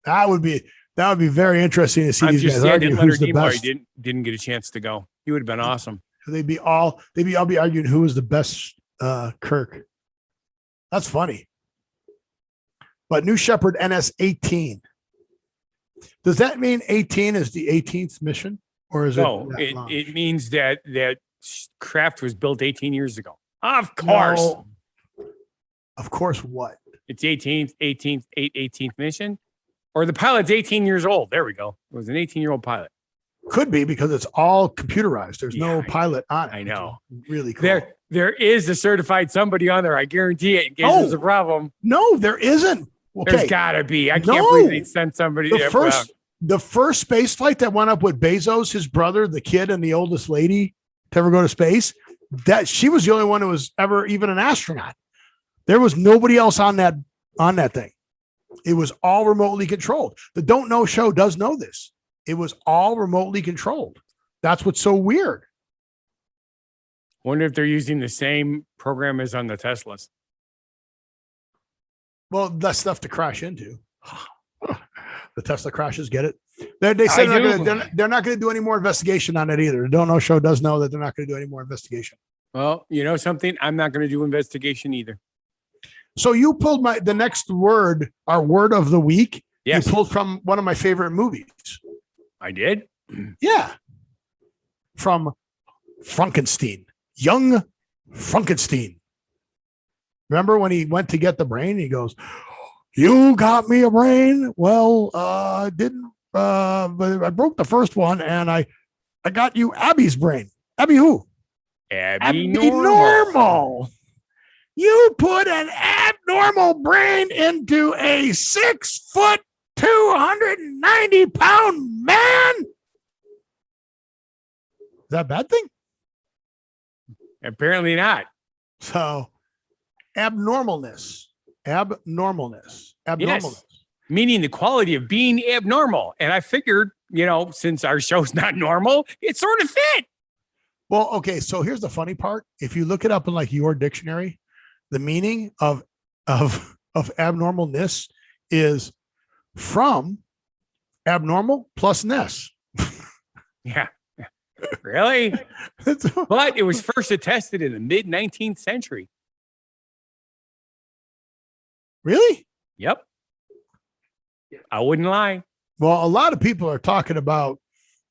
That would be very interesting to see I'm these just guys sad argue that Leonard who's the Nimoy best. didn't get a chance to go. He would have been awesome. They'd be all be arguing who was the best Kirk. That's funny. But New Shepard NS 18. Does that mean 18 is the 18th mission, or is it means that craft was built 18 years ago. Of course. No. Of course. What? It's 18th mission, or the pilot's 18 years old. There we go. It was an 18-year-old pilot. Could be because it's all computerized. There's no pilot on it. I know. Really cool. There is a certified somebody on there. I guarantee it. In case there's a problem. No, there isn't. Okay. There's gotta be. I can't believe they sent somebody there. The first space flight that went up with Bezos, his brother, the kid, and the oldest lady to ever go to space, that she was the only one who was ever even an astronaut. There was nobody else on that thing. It was all remotely controlled. The Don't Know show does know this. It was all remotely controlled. That's what's so weird. Wonder if they're using the same program as on the Teslas. Well, that's stuff to crash into. The Tesla crashes, get it? They said they're not going to do any more investigation on it either. The Don't Know show does know that they're not going to do any more investigation. Well, you know something? I'm not going to do investigation either. So you pulled the next word, our word of the week. Yes. You pulled from one of my favorite movies. I did? Yeah. From Frankenstein. Young Frankenstein. Remember when he went to get the brain? He goes, "You got me a brain? Well, didn't, but I broke the first one and I got you Abby's brain." Abby who? Abby Normal. You put an abnormal brain into a 6-foot, 290-pound man. Is that a bad thing? Apparently not. So, abnormalness. Yes. Meaning the quality of being abnormal. And I figured, since our show's not normal, it sort of fit. Well, okay. So here's the funny part. If you look it up in like your dictionary, the meaning of abnormalness is from abnormal plus ness. Yeah. Really? But it was first attested in the mid-19th century. Really? Yep. I wouldn't lie. Well, a lot of people are talking about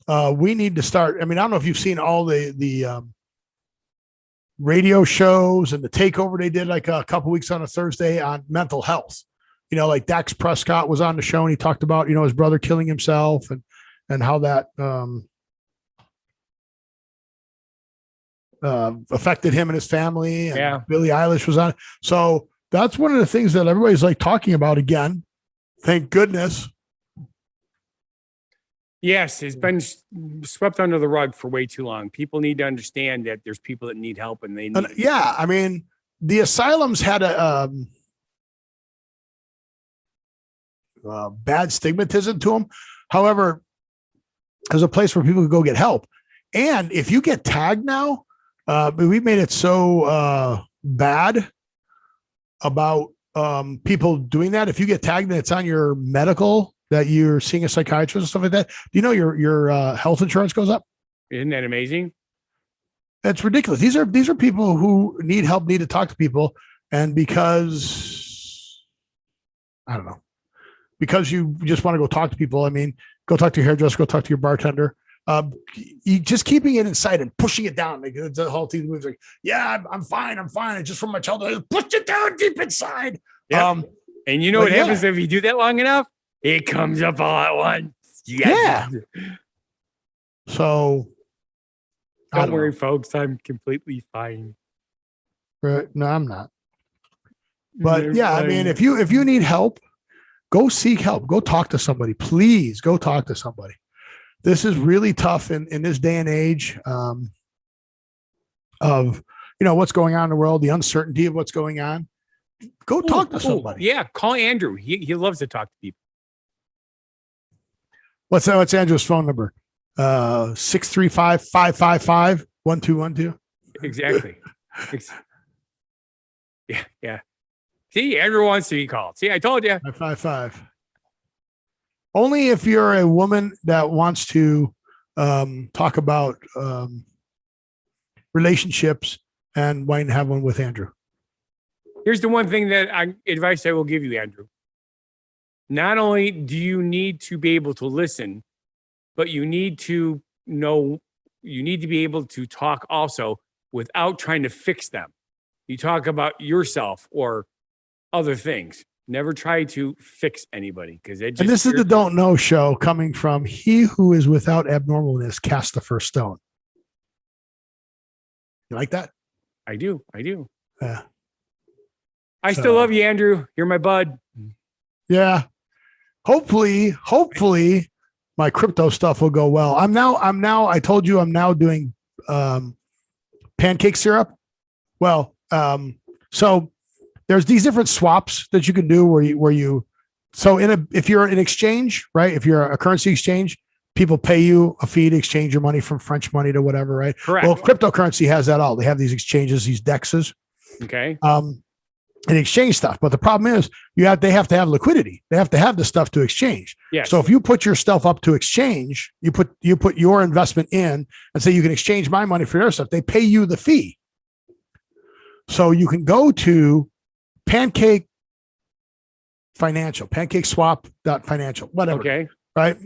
we need to start. I mean, I don't know if you've seen all the radio shows and the takeover they did like a couple weeks on a Thursday on mental health. Like Dax Prescott was on the show and he talked about, his brother killing himself and how that affected him and his family. And yeah. Billie Eilish was on. So that's one of the things that everybody's like talking about again. Thank goodness. Yes, it's been swept under the rug for way too long. People need to understand that there's people that need help, and they need. Yeah, I mean, the asylums had a bad stigmatism to them. However, there's a place where people can go get help. And if you get tagged now, we made it so bad about people doing that. If you get tagged and it's on your medical that you're seeing a psychiatrist and stuff like that, do you know your health insurance goes up? Isn't that amazing? That's ridiculous. These are people who need help, need to talk to people, and because I don't know, because you just want to go talk to people. I mean, go talk to your hairdresser, go talk to your bartender. You just keeping it inside and pushing it down. Like the whole team moves like, yeah, I'm fine. It's just from my childhood. Push it down deep inside. Yep. And you know what happens if you do that long enough? It comes up all at once. Yeah. So don't worry, folks. I'm completely fine. Right? No, I'm not. But yeah, I mean, if you need help, go seek help. Go talk to somebody. Please go talk to somebody. This is really tough in this day and age of what's going on in the world, the uncertainty of what's going on. Go talk to somebody. Yeah, call Andrew. He loves to talk to people. What's Andrew's phone number? 635-555-1212. Exactly. Yeah. See, Andrew wants to be called. See, I told you. 555. Only if you're a woman that wants to talk about relationships and wanting to have one with Andrew. Here's the one thing advice I will give you, Andrew. Not only do you need to be able to listen, but you need to be able to talk also without trying to fix them. You talk about yourself or other things. Never try to fix anybody because and this is the Don't Know show coming from he who is without abnormalness cast the first stone. You like that? I do. Yeah. I still love you, Andrew. You're my bud. Yeah. Hopefully my crypto stuff will go well. I told you I'm now doing pancake syrup. Well, so there's these different swaps that you can do where you if you're an exchange, right? If you're a currency exchange, people pay you a fee to exchange your money from French money to whatever, right? Correct. Well, cryptocurrency has that all. They have these exchanges, these dexes. Okay. And exchange stuff. But the problem is they have to have liquidity. They have to have the stuff to exchange. Yes. So if you put your stuff up to exchange, you put your investment in and say you can exchange my money for their stuff. They pay you the fee. So you can go to Pancake swap.financial, whatever. Okay. Right.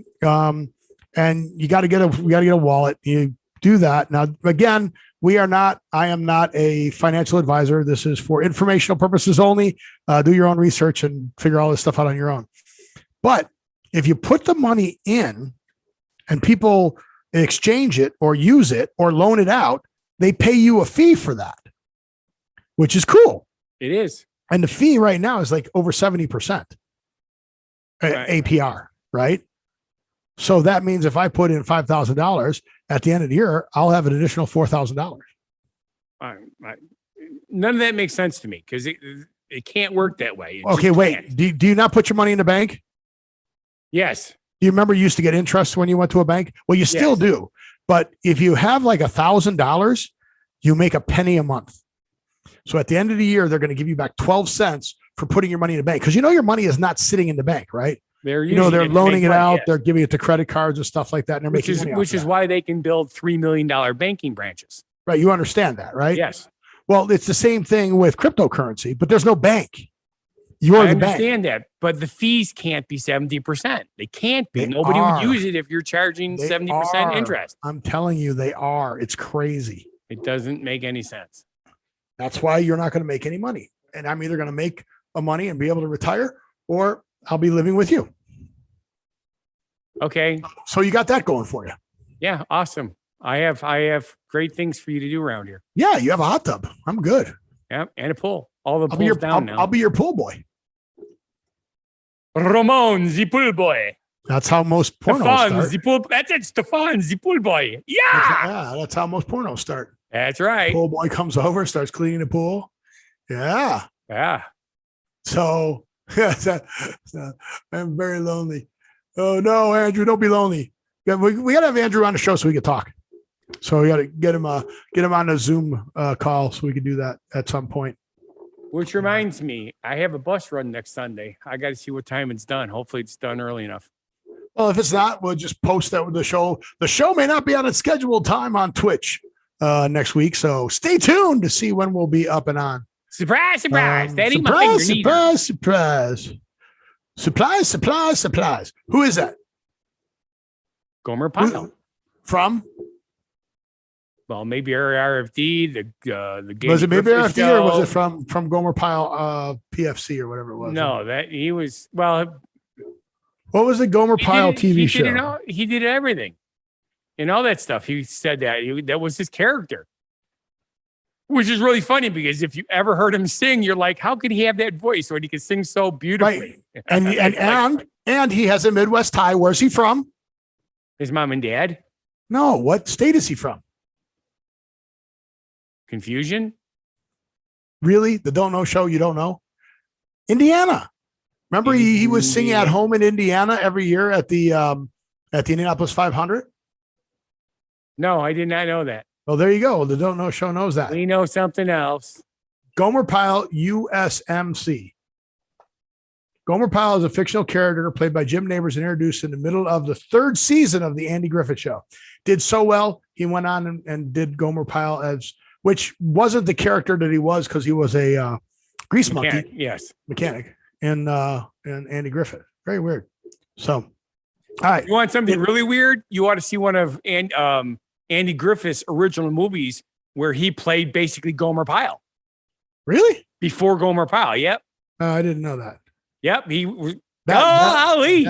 And you got to get a wallet. You do that. Now, again, I am not a financial advisor. This is for informational purposes only. Do your own research and figure all this stuff out on your own. But if you put the money in and people exchange it or use it or loan it out, they pay you a fee for that, which is cool. It is. And the fee right now is like over 70% APR, right? So that means if I put in $5,000 at the end of the year, I'll have an additional $4,000. None of that makes sense to me because it can't work that way. Okay, wait. Do you not put your money in the bank? Yes. Do you remember you used to get interest when you went to a bank? Well, you still do. But if you have like $1,000, you make a penny a month. So at the end of the year, they're going to give you back 12 cents for putting your money in the bank. Because your money is not sitting in the bank, right? They're loaning it out. They're giving it to credit cards and stuff like that. And they're making money which is why they can build $3 million banking branches. Right. You understand that, right? Yes. Well, it's the same thing with cryptocurrency, but there's no bank. You're the bank. I understand that, but the fees can't be 70%. They can't be. Nobody would use it if you're charging 70% interest. I'm telling you, they are. It's crazy. It doesn't make any sense. That's why you're not going to make any money. And I'm either going to make a money and be able to retire, or I'll be living with you. Okay. So you got that going for you. Yeah. Awesome. I have great things for you to do around here. Yeah. You have a hot tub. I'm good. Yeah. And a pool. All the pools down now. I'll be your pool boy. Ramon, the pool boy. That's how most pornos Stefan, start. that's it, Stefan, the pool boy. Yeah. That's how most pornos start. That's right. Pool boy comes over, starts cleaning the pool. Yeah. Yeah. So, I'm very lonely. Oh no, Andrew, don't be lonely. Yeah, we gotta have Andrew on the show so we can talk. So we gotta get him on a Zoom call so we can do that at some point. Which reminds me, I have a bus run next Sunday. I got to see what time it's done. Hopefully it's done early enough. Well, if it's not, we'll just post that with the show. The show may not be on its scheduled time on Twitch next week. So stay tuned to see when we'll be up and on. Surprise, surprise. Surprise. Who is that? Gomer Pyle. From? Well, maybe RFD, the game. Was it maybe Griffith RFD show. or was it from Gomer Pyle PFC or whatever it was? No, that he was, well. What was the Gomer Pyle TV show? He did everything and all that stuff. He said that was his character, which is really funny because if you ever heard him sing, you're like, how could he have that voice when he can sing so beautifully? Right. And he has a Midwest tie. Where's he from? His mom and dad. No, what state is he from? Confusion. Really? The Don't Know show? You don't know? Indiana. Remember he was singing at home in Indiana every year at the Indianapolis 500? No, I did not know that. Well, there you go. The Don't Know show knows that. We know something else. Gomer Pyle, USMC. Gomer Pyle is a fictional character played by Jim Nabors and introduced in the middle of the third season of the Andy Griffith Show. Did so well, he went on and did Gomer Pyle which wasn't the character that he was because he was a grease monkey. Yes. Mechanic. And Andy Griffith. Very weird. So, all right. You want something really weird? You ought to see one of Andy Griffith's original movies where he played basically Gomer Pyle. Really? Before Gomer Pyle. Yep. I didn't know that. Yep. He was. Ali.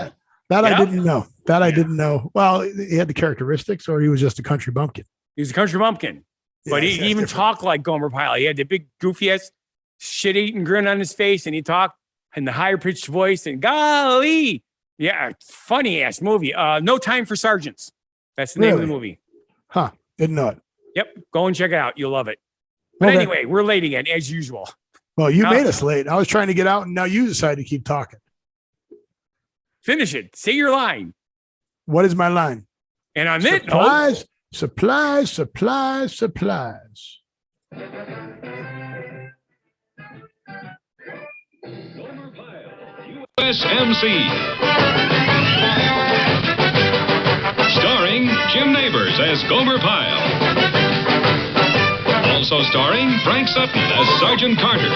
That I didn't know. I didn't know. Well, he had the characteristics, or he was just a country bumpkin. He was a country bumpkin, but he even talked like Gomer Pyle. He had the big goofy ass shit-eating grin on his face, and he talked in the higher pitched voice. And golly, yeah, funny ass movie. No Time for Sergeants. That's the name of the movie. Huh? Didn't know it. Yep. Go and check it out. You'll love it. But anyway, we're late again as usual. Well, you made us late. I was trying to get out, and now you decided to keep talking. Finish it. Say your line. What is my line? And on that note, supplies. USMC. Starring Jim Nabors as Gomer Pyle. Also starring Frank Sutton as Sergeant Carter.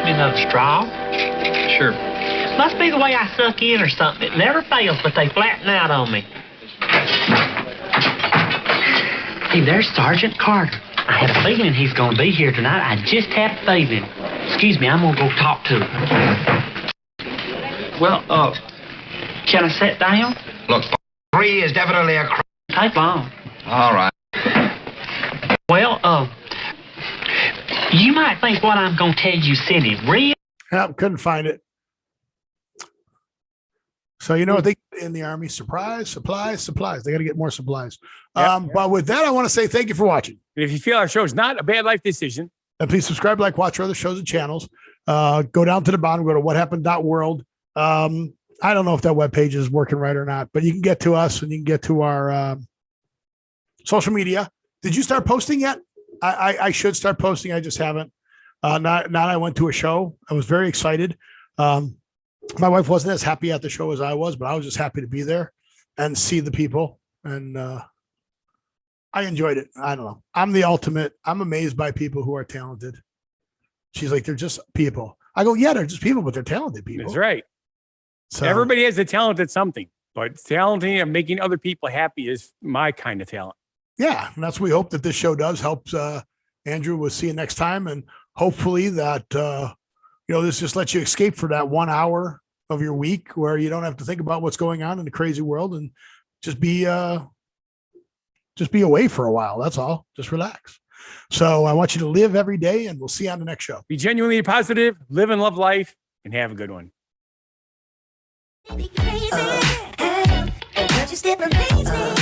Another straw? Sure. Must be the way I suck in or something. It never fails, but they flatten out on me. Hey, there's Sergeant Carter. I had a feeling he's going to be here tonight. I just had a feeling. Excuse me, I'm going to go talk to him. Well, can I sit down? Look, 3 is definitely a crime. Take long. All right. Well, you might think what I'm going to tell you silly. Real? Yep, couldn't find it. So you know what they in the Army? Supplies. They got to get more supplies. But with that, I want to say thank you for watching. And if you feel our show is not a bad life decision, and please subscribe, like, watch our other shows and channels. Go down to the bottom, go to whathappened.world. I don't know if that webpage is working right or not, but you can get to us and you can get to our social media. Did you start posting yet? I should start posting. I just haven't. Not I went to a show. I was very excited. My wife wasn't as happy at the show as I was, but I was just happy to be there and see the people. And I enjoyed it. I don't know. I'm the ultimate. I'm amazed by people who are talented. She's like, they're just people. I go, yeah, they're just people, but they're talented people. That's right. So everybody has a talent at something, but talenting and making other people happy is my kind of talent. Yeah, and that's what we hope that this show does. Helps Andrew. We'll see you next time, and hopefully that this just lets you escape for that 1 hour of your week where you don't have to think about what's going on in the crazy world and just be just be away for a while. That's all. Just relax. So I want you to live every day, and we'll see you on the next show. Be genuinely positive, live and love life, and have a good one. Crazy, and just it remains me.